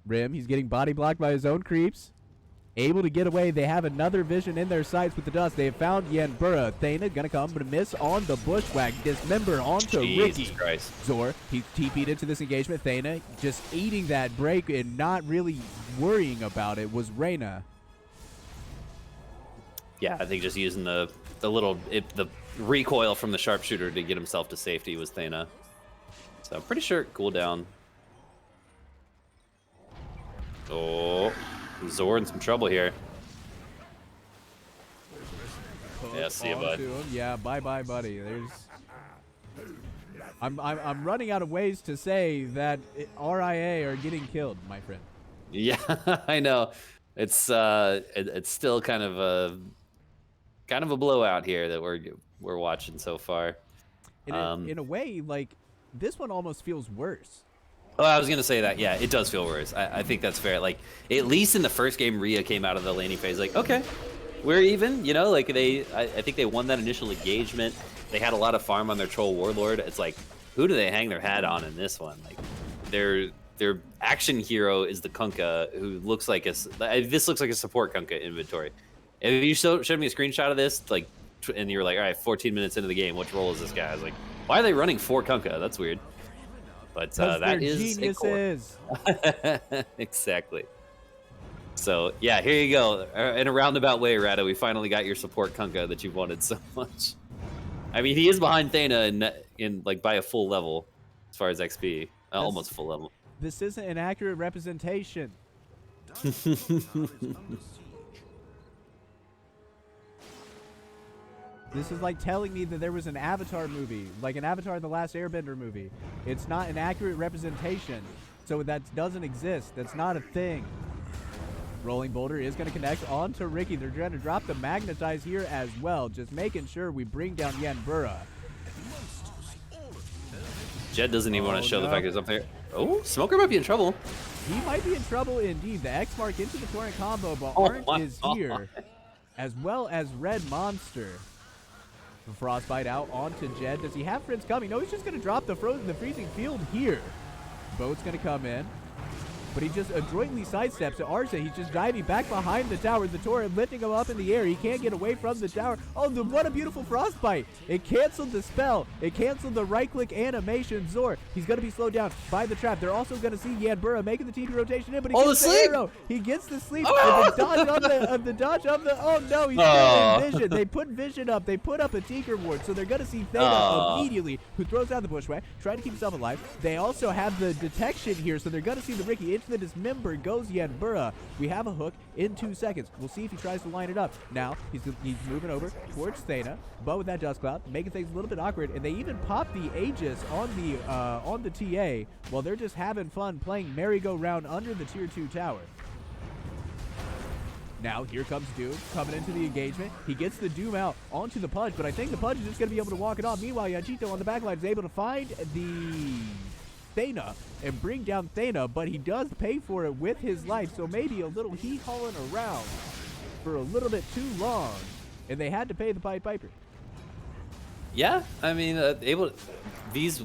Rim, he's getting body blocked by his own creeps. Able to get away. They have another vision in their sights with the dust. They have found Yenbura. Thana gonna come, but a miss on the bushwhack. Dismember onto Ricky. Jesus Christ. Zor, he TP'd into this engagement. Thana just eating that break and not really worrying about it was Reyna. Yeah, I think just using the recoil from the sharpshooter to get himself to safety was Thana. So I'm pretty sure it cooled down. Oh, Zor in some trouble here. Yeah, see you, bud. Yeah, bye-bye, buddy. I'm running out of ways to say that RIA are getting killed, my friend. Yeah, I know. It's still kind of a blowout here that we're watching so far. In a way, like this one almost feels worse. Oh, I was gonna say that. Yeah, it does feel worse. I think that's fair. Like at least in the first game, Rhea came out of the laning phase like, okay, we're even. You know, like I think they won that initial engagement. They had a lot of farm on their troll warlord. It's like, who do they hang their hat on in this one? Like, their action hero is the Kunkka, who looks like this looks like a support Kunkka inventory. If you showed me a screenshot of this, like, and you were like, all right, 14 minutes into the game, which role is this guy? I was like, why are they running 4 Kunkka? That's weird. But that is geniuses. Exactly. So yeah, here you go. In a roundabout way, Rada, we finally got your support Kunkka that you wanted so much. I mean, he is behind Thana in like by a full level as far as XP, almost full level. This isn't an accurate representation. This is like telling me that there was an Avatar movie, like an Avatar The Last Airbender movie. It's not an accurate representation, so that doesn't exist. That's not a thing. Rolling Boulder is going to connect onto Ricky. They're trying to drop the Magnetize here as well, just making sure we bring down Yenbura. Jed doesn't even want to show the fact he's up there. Oh, Smoker might be in trouble. He might be in trouble indeed. The X mark into the torrent combo, but Arndt is here, as well as Red Monster. Frostbite out onto Jed. Does he have friends coming? No, he's just going to drop the freezing field here. Boat's going to come in, but he just adroitly sidesteps to Arce. He's just diving back behind the tower. The turret lifting him up in the air. He can't get away from the tower. Oh, what a beautiful Frostbite. It canceled the spell. It canceled the right-click animation. Zor, he's going to be slowed down by the trap. They're also going to see Yenbura making the TP rotation in, but he gets the arrow. He gets the sleep. Oh! And the dodge of the, oh no, he's still in vision. They put vision up. They put up a Tinker Ward, so they're going to see Theta immediately, who throws out the bushwhack, trying to keep himself alive. They also have the detection here, so they're going to see the Ricky. Into the dismember goes Yenbura. We have a hook in 2 seconds. We'll see if he tries to line it up. Now, he's moving over towards Thana, but with that dust cloud, making things a little bit awkward, and they even pop the Aegis on the TA while they're just having fun playing merry-go-round under the tier 2 tower. Now, here comes Doom coming into the engagement. He gets the Doom out onto the Pudge, but I think the Pudge is just going to be able to walk it off. Meanwhile, Yanchito on the backline is able to find the Thana and bring down Thana, but he does pay for it with his life, so maybe a little hee-hawing around for a little bit too long, and they had to pay the Pied Piper. Yeah, I mean, the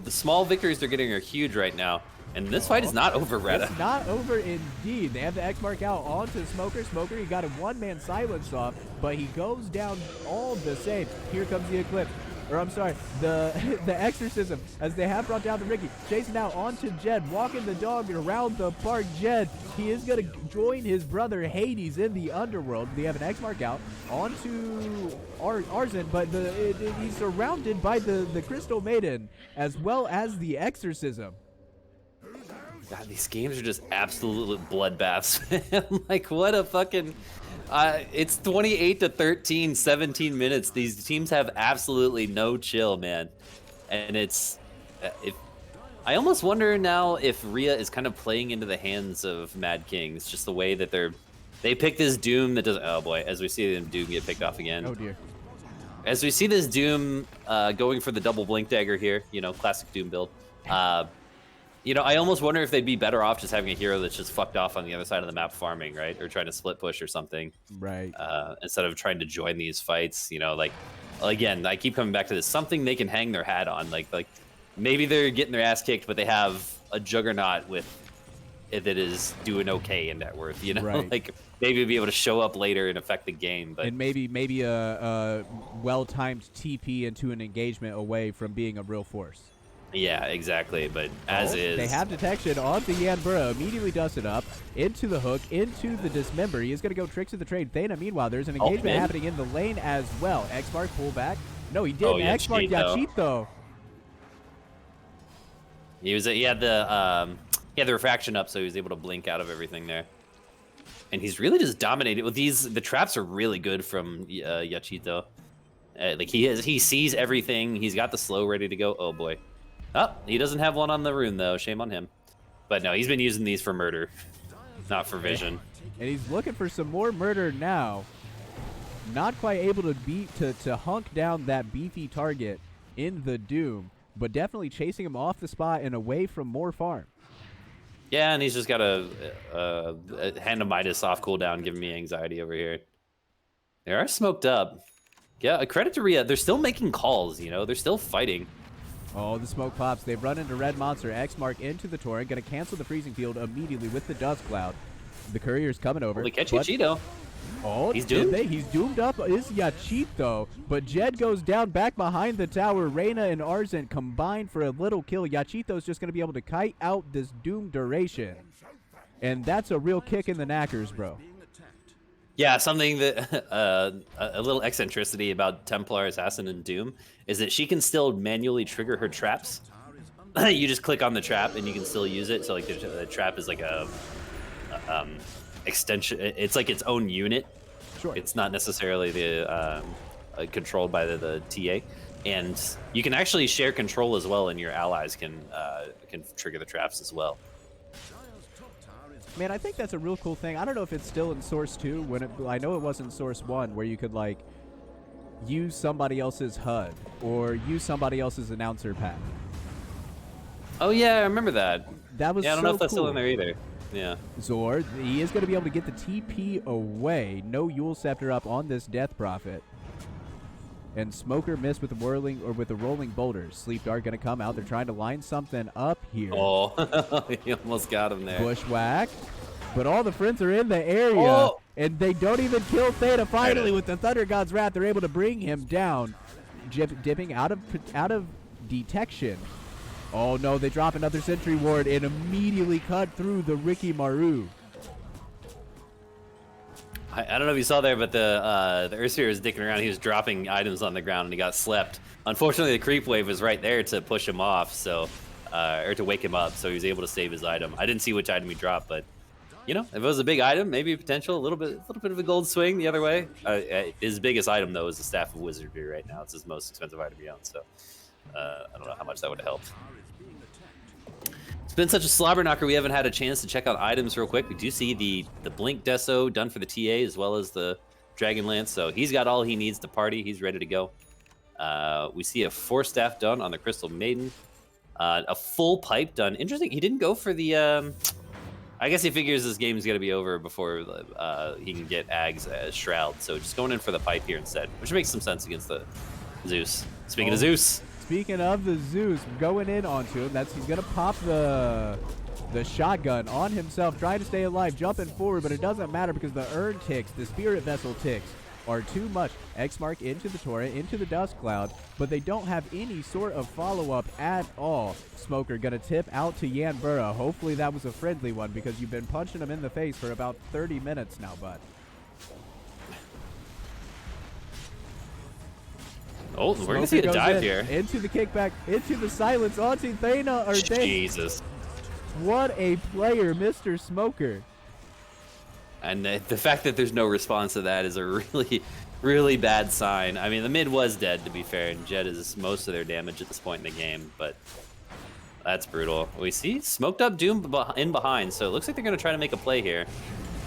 small victories they're getting are huge right now, and this fight is not over, Rada. It's not over indeed. They have the X mark out onto Smoker. Smoker, he got a one-man silence off, but he goes down all the same. Here comes the Eclipse. Or I'm sorry, the Exorcism, as they have brought down the Ricky. Chasing now onto Jed, walking the dog around the park. Jed, he is going to join his brother Hades in the underworld. They have an X mark out onto Arzen, but he's surrounded by the Crystal Maiden, as well as the Exorcism. God, these games are just absolute bloodbaths. Like, what a fucking... it's 28-13, 17 minutes. These teams have absolutely no chill, man. And it's... if I almost wonder now if Rhea is kind of playing into the hands of Mad Kings, just the way that they pick this Doom that doesn't... Oh, boy, as we see them Doom get picked off again. Oh, dear. As we see this Doom going for the double Blink Dagger here, you know, classic Doom build. You know, I almost wonder if they'd be better off just having a hero that's just fucked off on the other side of the map farming, right? Or trying to split push or something. Right. Instead of trying to join these fights, you know, like, again, I keep coming back to this. Something they can hang their hat on. Like maybe they're getting their ass kicked, but they have a juggernaut with it that is doing okay in net worth, you know? Right. Like, maybe be able to show up later and affect the game. But And maybe a well-timed TP into an engagement away from being a real force. yeah, exactly. But as is, They have detection onto Yanbura, immediately dusted up, into the hook, into the dismember. He is going to go tricks of the trade. Thana, meanwhile, there's an engagement happening in the lane as well. X-Mark pull back. No, he didn't. X-Mark got cheap, though. He had the refraction up, so he was able to blink out of everything there. And he's really just dominated with these. The traps are really good from Yachito. Like he sees everything. He's got the slow ready to go. Oh boy. Oh, he doesn't have one on the rune though. Shame on him. But no, he's been using these for murder, not for vision. And he's looking for some more murder now. Not quite able to hunk down that beefy target in the Doom, but definitely chasing him off the spot and away from more farm. Yeah, and he's just got a Hand of Midas off cooldown, giving me anxiety over here. They are smoked up. Yeah, a credit to Rhea. They're still making calls, you know? They're still fighting. Oh, the smoke pops. They've run into Red Monster. X-Mark into the torrent. Going to cancel the freezing field immediately with the dust cloud. The courier's coming over. Well, they catch Yachito. Oh, he's doomed. He's doomed up. Is Yachito, but Jed goes down back behind the tower. Reyna and Arzent combine for a little kill. Yachito's just going to be able to kite out this Doom duration. And that's a real kick in the knackers, bro. Yeah, something that a little eccentricity about Templar Assassin and Doom is that she can still manually trigger her traps. You just click on the trap and you can still use it. So like the trap is like a extension. It's like its own unit. Sure. It's not necessarily the controlled by the TA, and you can actually share control as well, and your allies can trigger the traps as well. Man, I think that's a real cool thing. I don't know if it's still in Source 2. I know it was in Source 1, where you could like use somebody else's HUD or use somebody else's announcer pad. Oh yeah, I remember that. That was I don't so know if that's cool. still in there either. Yeah. Zor, he is going to be able to get the TP away. No Yule Scepter up on this Death Prophet. And Smoker missed with the whirling or with the rolling boulders. Sleep Dart going to come out. They're trying to line something up here. Oh, he almost got him there. Bushwhack. But all the friends are in the area. And they don't even kill Theta. Finally, with the Thunder God's Wrath, they're able to bring him down. Dipping out of detection. Oh no, they drop another Sentry Ward and immediately cut through the Ricky Maru. I don't know if you saw there, but the Earthsphere was dicking around. He was dropping items on the ground and he got slept. Unfortunately, the creep wave was right there to push him off, so or to wake him up, so he was able to save his item. I didn't see which item he dropped, but you know, if it was a big item, maybe potential, a little bit of a gold swing the other way. His biggest item though is the Staff of Wizardry right now. It's his most expensive item he owns, so I don't know how much that would have helped. It's been such a slobber knocker, we haven't had a chance to check out items real quick. We do see the Blink Deso done for the TA as well as the Dragon Lance, so he's got all he needs to party. He's ready to go. We see a Force Staff done on the Crystal Maiden. A full pipe done. Interesting, he didn't go for the... I guess he figures this game's going to be over before he can get Ag's Shroud, so just going in for the pipe here instead, which makes some sense against the Zeus. Speaking of Zeus... Speaking of the Zeus, going in onto him, he's going to pop the shotgun on himself, trying to stay alive, jumping forward, but it doesn't matter because the urn ticks, the spirit vessel ticks are too much. X-Mark into the torrent, into the dust cloud, but they don't have any sort of follow-up at all. Smoker going to tip out to Yanbura. Hopefully that was a friendly one because you've been punching him in the face for about 30 minutes now, bud. Oh, we're going to see a dive here. Into the kickback, into the silence, onto Thana. Jesus. What a player, Mr. Smoker. And the fact that there's no response to that is a really, really bad sign. I mean, the mid was dead, to be fair, and Jet is most of their damage at this point in the game, but that's brutal. We see smoked up Doom in behind, so it looks like they're going to try to make a play here.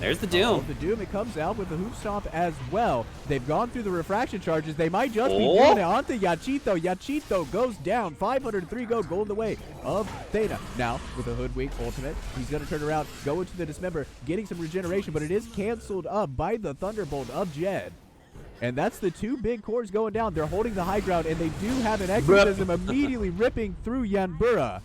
There's the Doom. The Doom, it comes out with the Hoof Stomp as well. They've gone through the refraction charges. They might just be doing it onto Yachito. Yachito goes down. 503 gold in the way of Theta. Now, with a Hoodwink ultimate, he's going to turn around, go into the Dismember, getting some regeneration, but it is canceled up by the Thunderbolt of Jed. And that's the two big cores going down. They're holding the high ground, and they do have an Exorcism immediately ripping through Yanbura.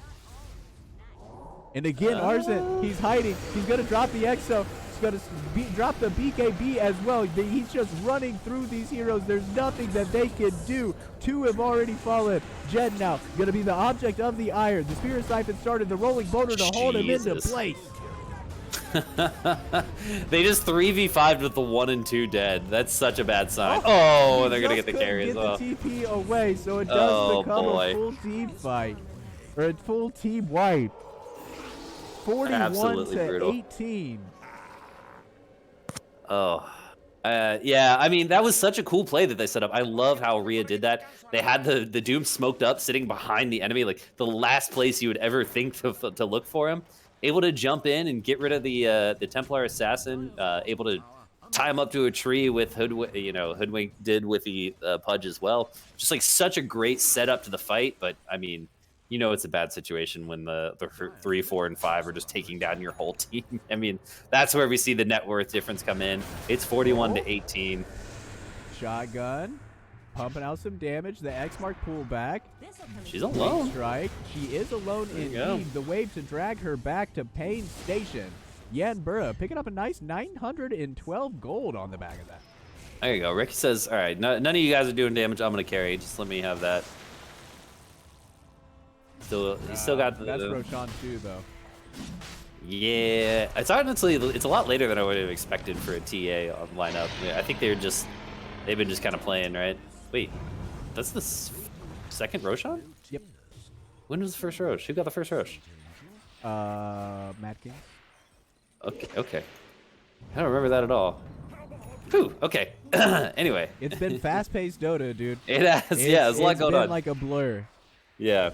And again, Arzen, he's hiding. He's going to drop the Exo. He's going to drop the BKB as well. He's just running through these heroes. There's nothing that they can do. Two have already fallen. Jed now going to be the object of the ire. The Spirit Siphon started the rolling boulder to hold him into place. They just 3v5'd with the 1 and 2 dead. That's such a bad sign. Oh, they're going to get the carry as well. Get the TP away, so it does become a full team fight. Or a full team wipe. 41 Absolutely to brutal. 18. Oh, yeah. I mean, that was such a cool play that they set up. I love how Rhea did that. They had the Doom smoked up, sitting behind the enemy, like the last place you would ever think to look for him. Able to jump in and get rid of the Templar Assassin. Able to tie him up to a tree with Hoodwink did with the Pudge as well. Just like such a great setup to the fight. But I mean, you know it's a bad situation when the 3, 4, and 5 are just taking down your whole team. I mean, that's where we see the net worth difference come in. It's 41 to 18. Shotgun, pumping out some damage. The X mark pullback. She's alone. Strike. She is alone indeed. The wave to drag her back to Pain Station. Yanbura picking up a nice 912 gold on the back of that. There you go. Ricky says, all right, none of you guys are doing damage. I'm going to carry. Just let me have that. Still, you still got the... That's Roshan too, though. Yeah. It's honestly, it's a lot later than I would have expected for a TA on lineup. I think they've been just kind of playing, right? Wait, that's the second Roshan? Yep. When was the first Rosh? Who got the first Rosh? Mad King. Okay. I don't remember that at all. Whew, okay. Anyway. It's been fast-paced Dota, dude. It has, yeah, there's a lot going on. It's been like a blur. Yeah.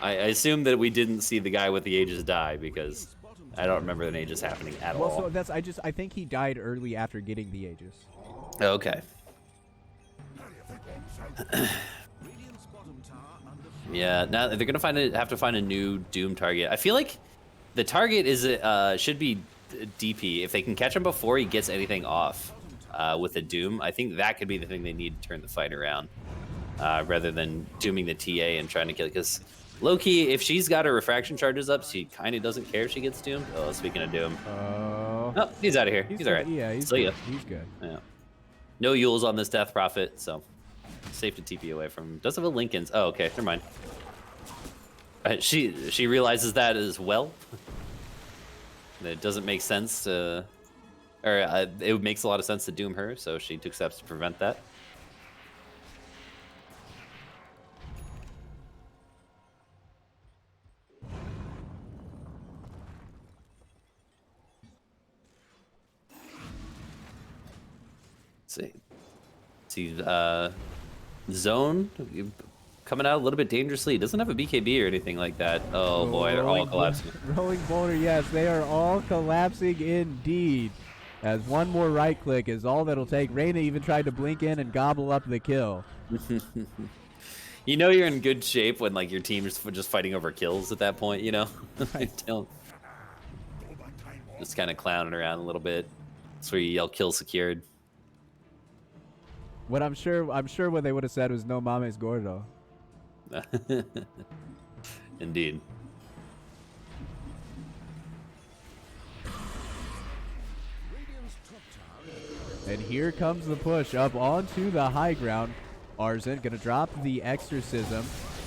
I assume that we didn't see the guy with the Aegis die because I don't remember an Aegis happening at all. Well, so I think he died early after getting the Aegis. Okay. Yeah, now they're gonna have to find a new Doom target. I feel like the target should be DP. If they can catch him before he gets anything off with a Doom, I think that could be the thing they need to turn the fight around, rather than dooming the TA and trying to kill it. Because low-key, if she's got her refraction charges up, she kind of doesn't care if she gets doomed. Oh, speaking of Doom. Oh, he's out of here. He's all right. Yeah, he's good. He's good. Yeah. No Yules on this Death Prophet, so safe to TP away from him. Does have a Lincoln's. Oh, okay. Never mind. She realizes that as well. That it doesn't make sense to... Or it makes a lot of sense to doom her, so she took steps to prevent that. See, Zone coming out a little bit dangerously. He doesn't have a BKB or anything like that. Oh boy, they're all collapsing. Rolling boulder, yes, they are all collapsing indeed. As one more right click is all that'll take. Reyna even tried to blink in and gobble up the kill. You know you're in good shape when like your team's just fighting over kills at that point, you know? Just kind of clowning around a little bit. That's where you yell kill secured. What I'm sure what they would have said was no mames gordo. Indeed. And here comes the push up onto the high ground. Arzen gonna drop the Exorcism.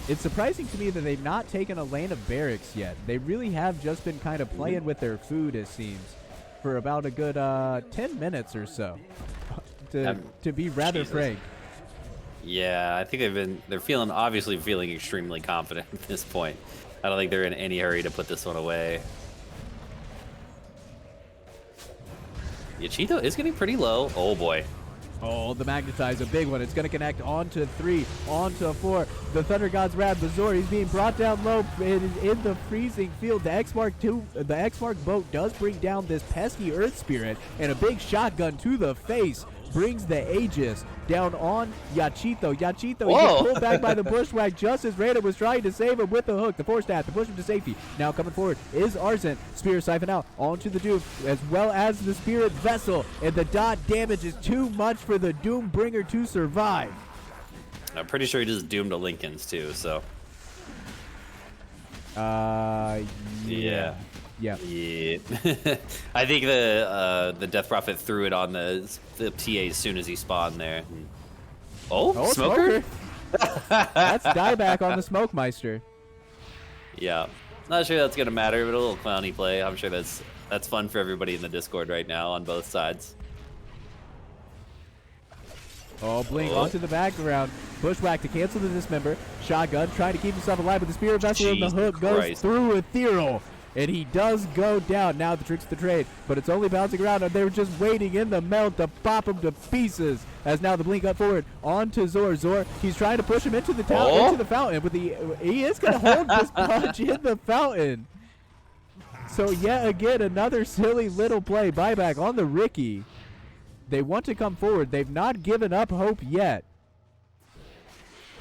It's surprising to me that they've not taken a lane of barracks yet. They really have just been kind of playing with their food, it seems, for about a good 10 minutes or so. To be rather frank. Yeah, I think they're obviously feeling extremely confident at this point. I don't think they're in any hurry to put this one away. Yachito is getting pretty low. Oh boy. Oh, the Magnetize, a big one. It's going to connect onto 3, onto 4. The Thunder God's Wrath, the Zor, he's being brought down low in the freezing field. The X-Mark boat does bring down this pesky Earth Spirit, and a big shotgun to the face brings the Aegis down on Yachito. Yachito, he gets pulled back by the Bushwhack just as Rada was trying to save him with the hook. The Force Staff to push him to safety. Now coming forward is Arsent. Spear siphon out onto the Doom, as well as the Spirit Vessel. And the dot damage is too much for the Doombringer to survive. I'm pretty sure he just doomed a Lincoln's too, so. Yeah. Yeah. I think the Death Prophet threw it on the TA as soon as he spawned there. Oh, Smoker? That's dieback on the Smokemeister. Yeah. Not sure that's gonna matter, but a little clowny play. I'm sure that's fun for everybody in the Discord right now on both sides. Oh, Blink onto the background. Bushwhack to cancel the dismember. Shotgun trying to keep himself alive, but the Spirit Vessel in the hook goes through Ethereal. And he does go down. Now the trick's the trade, but it's only bouncing around, and they were just waiting in the melt to pop him to pieces. As now the Blink up forward onto Zor. Zor, he's trying to push him into the into the fountain, but he is going to hold this punch in the fountain. So yet again, another silly little play. Buyback on the Ricky. They want to come forward. They've not given up hope yet.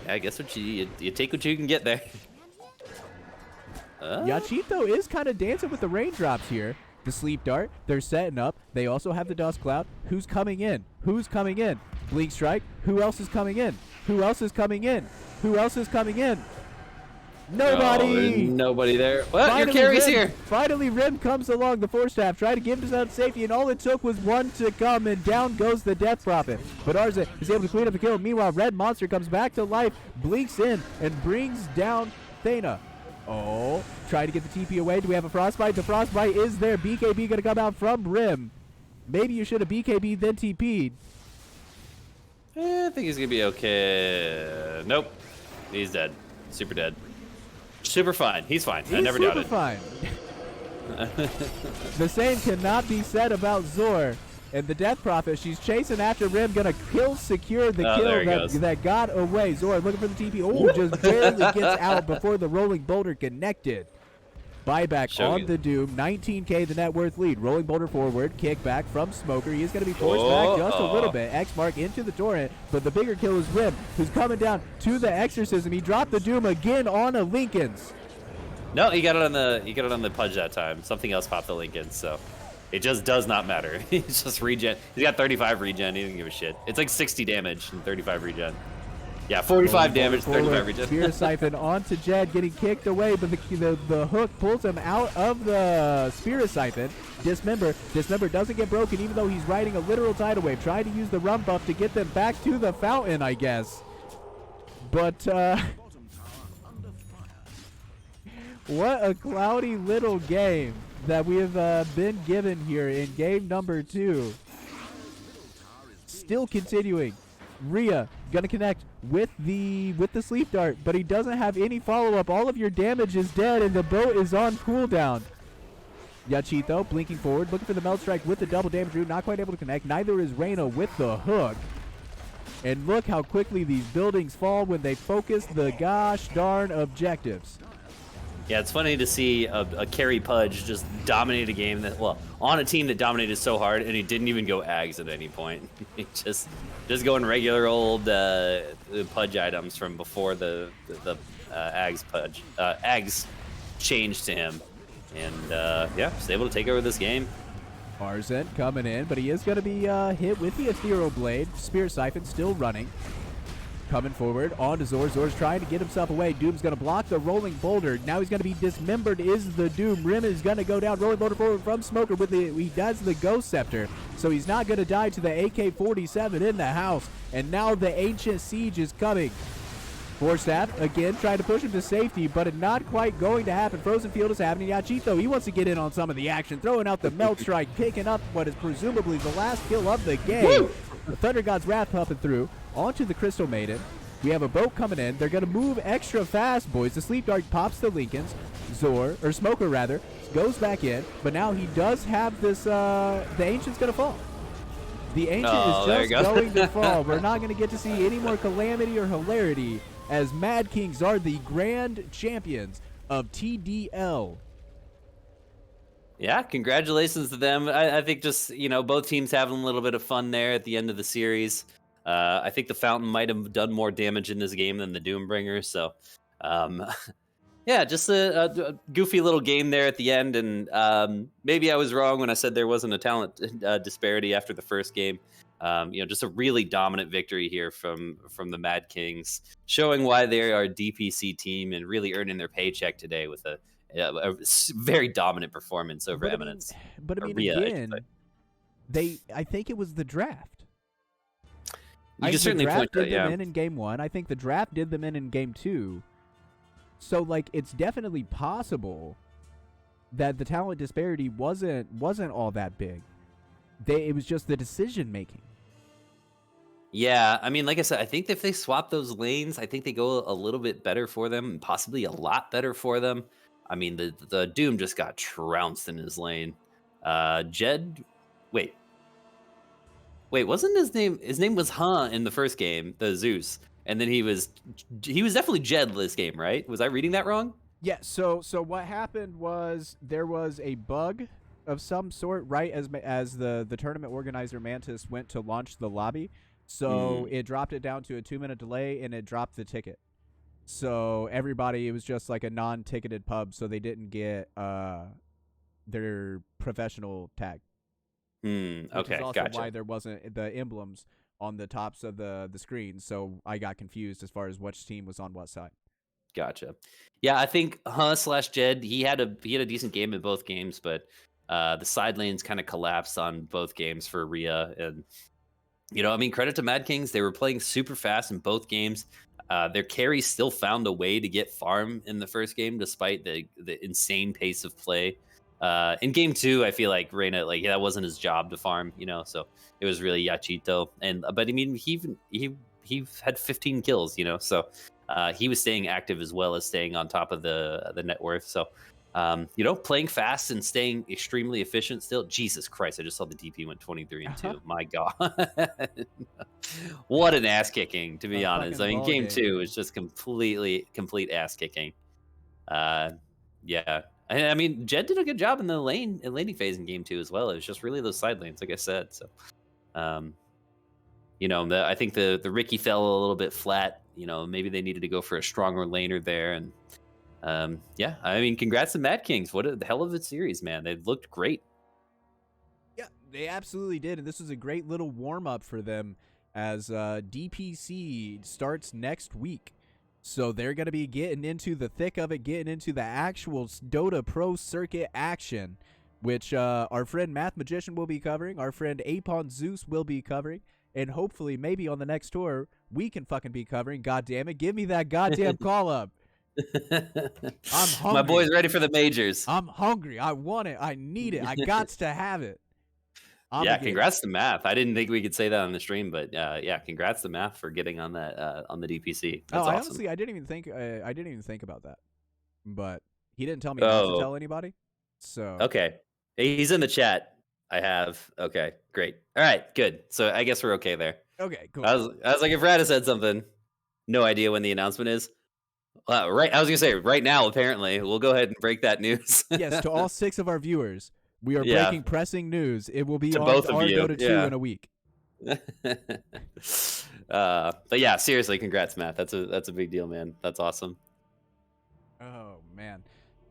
Yeah, I guess what you take what you can get there. Yachito is kind of dancing with the raindrops here. The Sleep Dart, they're setting up. They also have the Dust Cloud. Who's coming in? Who's coming in? Blink Strike. Who else is coming in? Who else is coming in? Who else is coming in? Nobody! Oh, nobody there. Well, your carry's here. Finally, Rim comes along the Force Staff, trying to give himself safety, and all it took was one to come, and down goes the Death Prophet. But Arza is able to clean up the kill. Meanwhile, Red Monster comes back to life, blinks in, and brings down Thana. Oh, trying to get the TP away. Do we have a Frostbite? The Frostbite is there. BKB going to come out from Rim. Maybe you should have BKB then TP'd. I think he's going to be okay. Nope. He's dead. Super dead. Super fine. He's fine. I never doubted. Super fine. The same cannot be said about Zor. And the Death Prophet, she's chasing after Rim, gonna secure the kill that got away. Zor looking for the TP. Oh, just barely gets out before the Rolling Boulder connected. Buyback on the Doom, 19k the net worth lead. Rolling Boulder forward, kickback from Smoker. He is going to be forced back just a little bit. X-Mark into the Torrent, but the bigger kill is Rim, who's coming down to the Exorcism. He dropped the Doom again on a Lincoln's. No, he got it on the Pudge that time. Something else popped the Lincoln, so it just does not matter. He's just regen. He's got 35 regen. He doesn't give a shit. It's like 60 damage and 35 regen. Yeah, 45 damage, 35 regen. Spear Siphon onto Jed, getting kicked away, but the hook pulls him out of the Spear Siphon. Dismember doesn't get broken, even though he's riding a literal tidal wave, trying to use the run buff to get them back to the fountain, I guess. But, what a cloudy little game that we have been given here in game number 2. Still continuing. Rhea gonna connect with the Sleep Dart, but he doesn't have any follow-up. All of your damage is dead, and the boat is on cooldown. Yachito blinking forward, looking for the Melt Strike with the double damage route, not quite able to connect. Neither is Reyna with the hook. And look how quickly these buildings fall when they focus the gosh darn objectives. Yeah, it's funny to see a carry Pudge just dominate a game that, well, on a team that dominated so hard, and he didn't even go Ags at any point. He just going regular old Pudge items from before the Ags Pudge. Ags changed to him, and yeah, just able to take over this game. Arsent coming in, but he is going to be hit with the Ethereal Blade. Spear Siphon still running. Coming forward onto Zor. Zor's trying to get himself away. Doom's going to block the Rolling Boulder. Now he's going to be dismembered is the Doom. Rim is going to go down. Rolling Boulder forward from Smoker with he does the Ghost Scepter. So he's not going to die to the AK-47 in the house. And now the Ancient Siege is coming. Force Staff again trying to push him to safety, but it's not quite going to happen. Frozen Field is happening. Yachito, he wants to get in on some of the action, throwing out the Melt Strike, picking up what is presumably the last kill of the game. The Thunder God's Wrath pumping through onto the Crystal Maiden. We have a boat coming in. They're going to move extra fast, boys. The Sleep Dart pops the Lincolns. Smoker rather, goes back in. But now he does have this, the Ancient's going to fall. The Ancient is just going to fall. We're not going to get to see any more calamity or hilarity as Mad Kings are the grand champions of TDL. Yeah, congratulations to them. I think just, both teams having a little bit of fun there at the end of the series. I think the Fountain might have done more damage in this game than the Doombringer. So, yeah, just a goofy little game there at the end. And maybe I was wrong when I said there wasn't a talent disparity after the first game. Just a really dominant victory here from the Mad Kings, showing why they are a DPC team and really earning their paycheck today with a very dominant performance over Eminence. But I mean, Rhea, again, I think it was the draft. You can certainly point did that, yeah. them in game 1. I think the draft did them in game 2. So, like, it's definitely possible that the talent disparity wasn't all that big. It was just the decision making. Yeah, I mean, like I said, I think if they swap those lanes, I think they go a little bit better for them, and possibly a lot better for them. I mean, the Doom just got trounced in his lane. Jed, wait, wasn't his name? His name was in the first game, the Zeus, and then he was definitely Jed this game, right? Was I reading that wrong? Yeah. So what happened was there was a bug of some sort right as the tournament organizer Mantis went to launch the lobby. So it dropped it down to a 2-minute delay, and it dropped the ticket. So everybody, it was just like a non-ticketed pub, so they didn't get their professional tag. Okay, which is also gotcha. why there wasn't the emblems on the tops of the screen. So I got confused as far as which team was on what side. Gotcha. Yeah, I think /Jed, he had a decent game in both games, but the side lanes kind of collapsed on both games for Rhea. And I mean, credit to Mad Kings, they were playing super fast in both games. Their carry still found a way to get farm in the first game, despite the insane pace of play. In game 2, I feel like Reina, that wasn't his job to farm, so it was really Yachito. But I mean, he had 15 kills, so he was staying active as well as staying on top of the net worth. So, playing fast and staying extremely efficient still. Jesus Christ, I just saw the DP went 23-2. My God. What an ass kicking, to be honest. I mean, game 2 is just complete ass kicking. Yeah. I mean, Jed did a good job in the laning phase in game 2 as well. It was just really those side lanes, like I said. So, I think the Ricky fell a little bit flat. Maybe they needed to go for a stronger laner there. And yeah, I mean, congrats to Mad Kings. What a hell of a series, man. They looked great. Yeah, they absolutely did. And this was a great little warm up for them as DPC starts next week. So they're going to be getting into the thick of it, getting into the actual Dota Pro Circuit action, which our friend Math Magician will be covering, our friend Apon Zeus will be covering, and hopefully maybe on the next tour we can fucking be covering. God damn it, give me that goddamn call-up. I'm hungry. My boy's ready for the majors. I'm hungry. I want it. I need it. I gots to have it. Yeah, congrats to Math. I didn't think we could say that on the stream, but yeah, congrats to Math for getting on that on the DPC. That's awesome. Honestly, I didn't even think about that, but he didn't tell me not to tell anybody. So okay, he's in the chat. I have. Okay, great. All right, good. So I guess we're okay there. Okay, cool. I was like, if Rada said something, no idea when the announcement is. Right, I was gonna say right now. Apparently, we'll go ahead and break that news. Yes, to all 6 of our viewers. We are breaking pressing news. It will be to on both of our you. Dota 2 in a week. But yeah, seriously, congrats, Matt. That's a big deal, man. That's awesome. Oh man.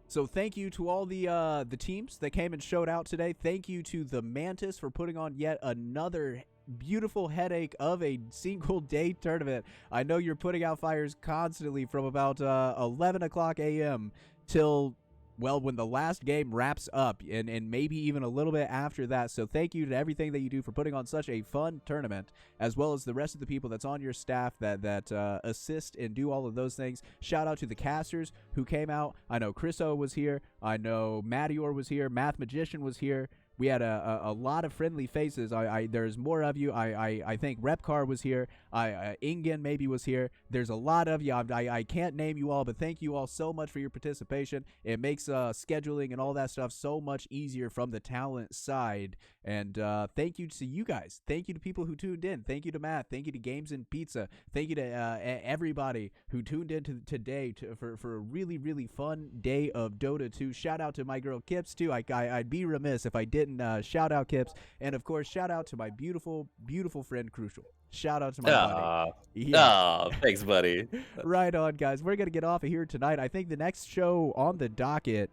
So thank you to all the teams that came and showed out today. Thank you to the Mantis for putting on yet another beautiful headache of a single day tournament. I know you're putting out fires constantly from about 11 o'clock a.m. till when the last game wraps up, and maybe even a little bit after that. So thank you to everything that you do for putting on such a fun tournament, as well as the rest of the people that's on your staff that assist and do all of those things. Shout out to the casters who came out. I know Chris O was here. I know Mattior was here. Math Magician was here. We had a lot of friendly faces. There's more of you. I think Repcar was here. Ingen maybe was here. There's a lot of you. I can't name you all, but thank you all so much for your participation. It makes scheduling and all that stuff so much easier from the talent side. And thank you to you guys. Thank you to people who tuned in. Thank you to Matt. Thank you to Games and Pizza. Thank you to everybody who tuned in today for a really, really fun day of Dota 2. Shout out to my girl Kips, too. I'd be remiss if I didn't shout out Kips. And, of course, shout out to my beautiful, beautiful friend Crucial. Shout out to my buddy. Yeah. Thanks, buddy. Right on, guys. We're going to get off of here tonight. I think the next show on the docket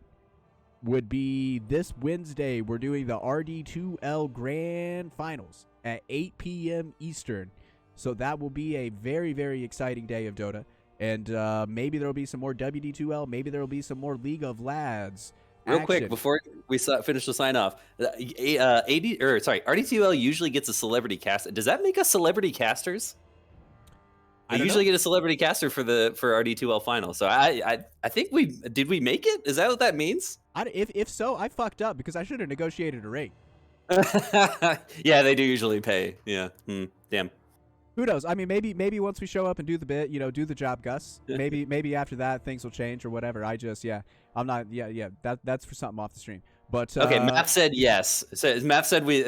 would be this Wednesday. We're doing the RD2L Grand Finals at 8 p.m. Eastern. So that will be a very, very exciting day of Dota. And maybe there will be some more WD2L. Maybe there will be some more League of Lads. Real quick, before we finish the sign off, RD2L usually gets a celebrity cast. Does that make us celebrity casters? I usually get a celebrity caster for RD2L final. So I think did we make it? Is that what that means? If so, I fucked up because I should have negotiated a rate. Yeah, they do usually pay. Yeah. Damn. Who knows? I mean, maybe once we show up and do the bit, do the job, Gus. Maybe after that things will change or whatever. I'm not. Yeah. That's for something off the stream. But okay, Matt said yes. So Matt said we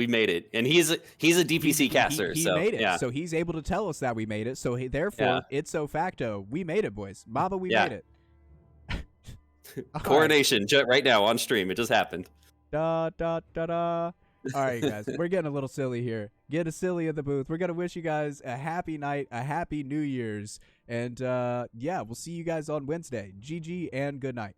made it, and he's a DPC caster. He so made it. Yeah. So he's able to tell us that we made it. So therefore, ipso facto, we made it, boys. Mama, we made it. Coronation right now on stream. It just happened. Da da da da. All right, guys, we're getting a little silly here. Get a silly in the booth. We're gonna wish you guys a happy night, a happy New Year's, and we'll see you guys on Wednesday. GG and good night.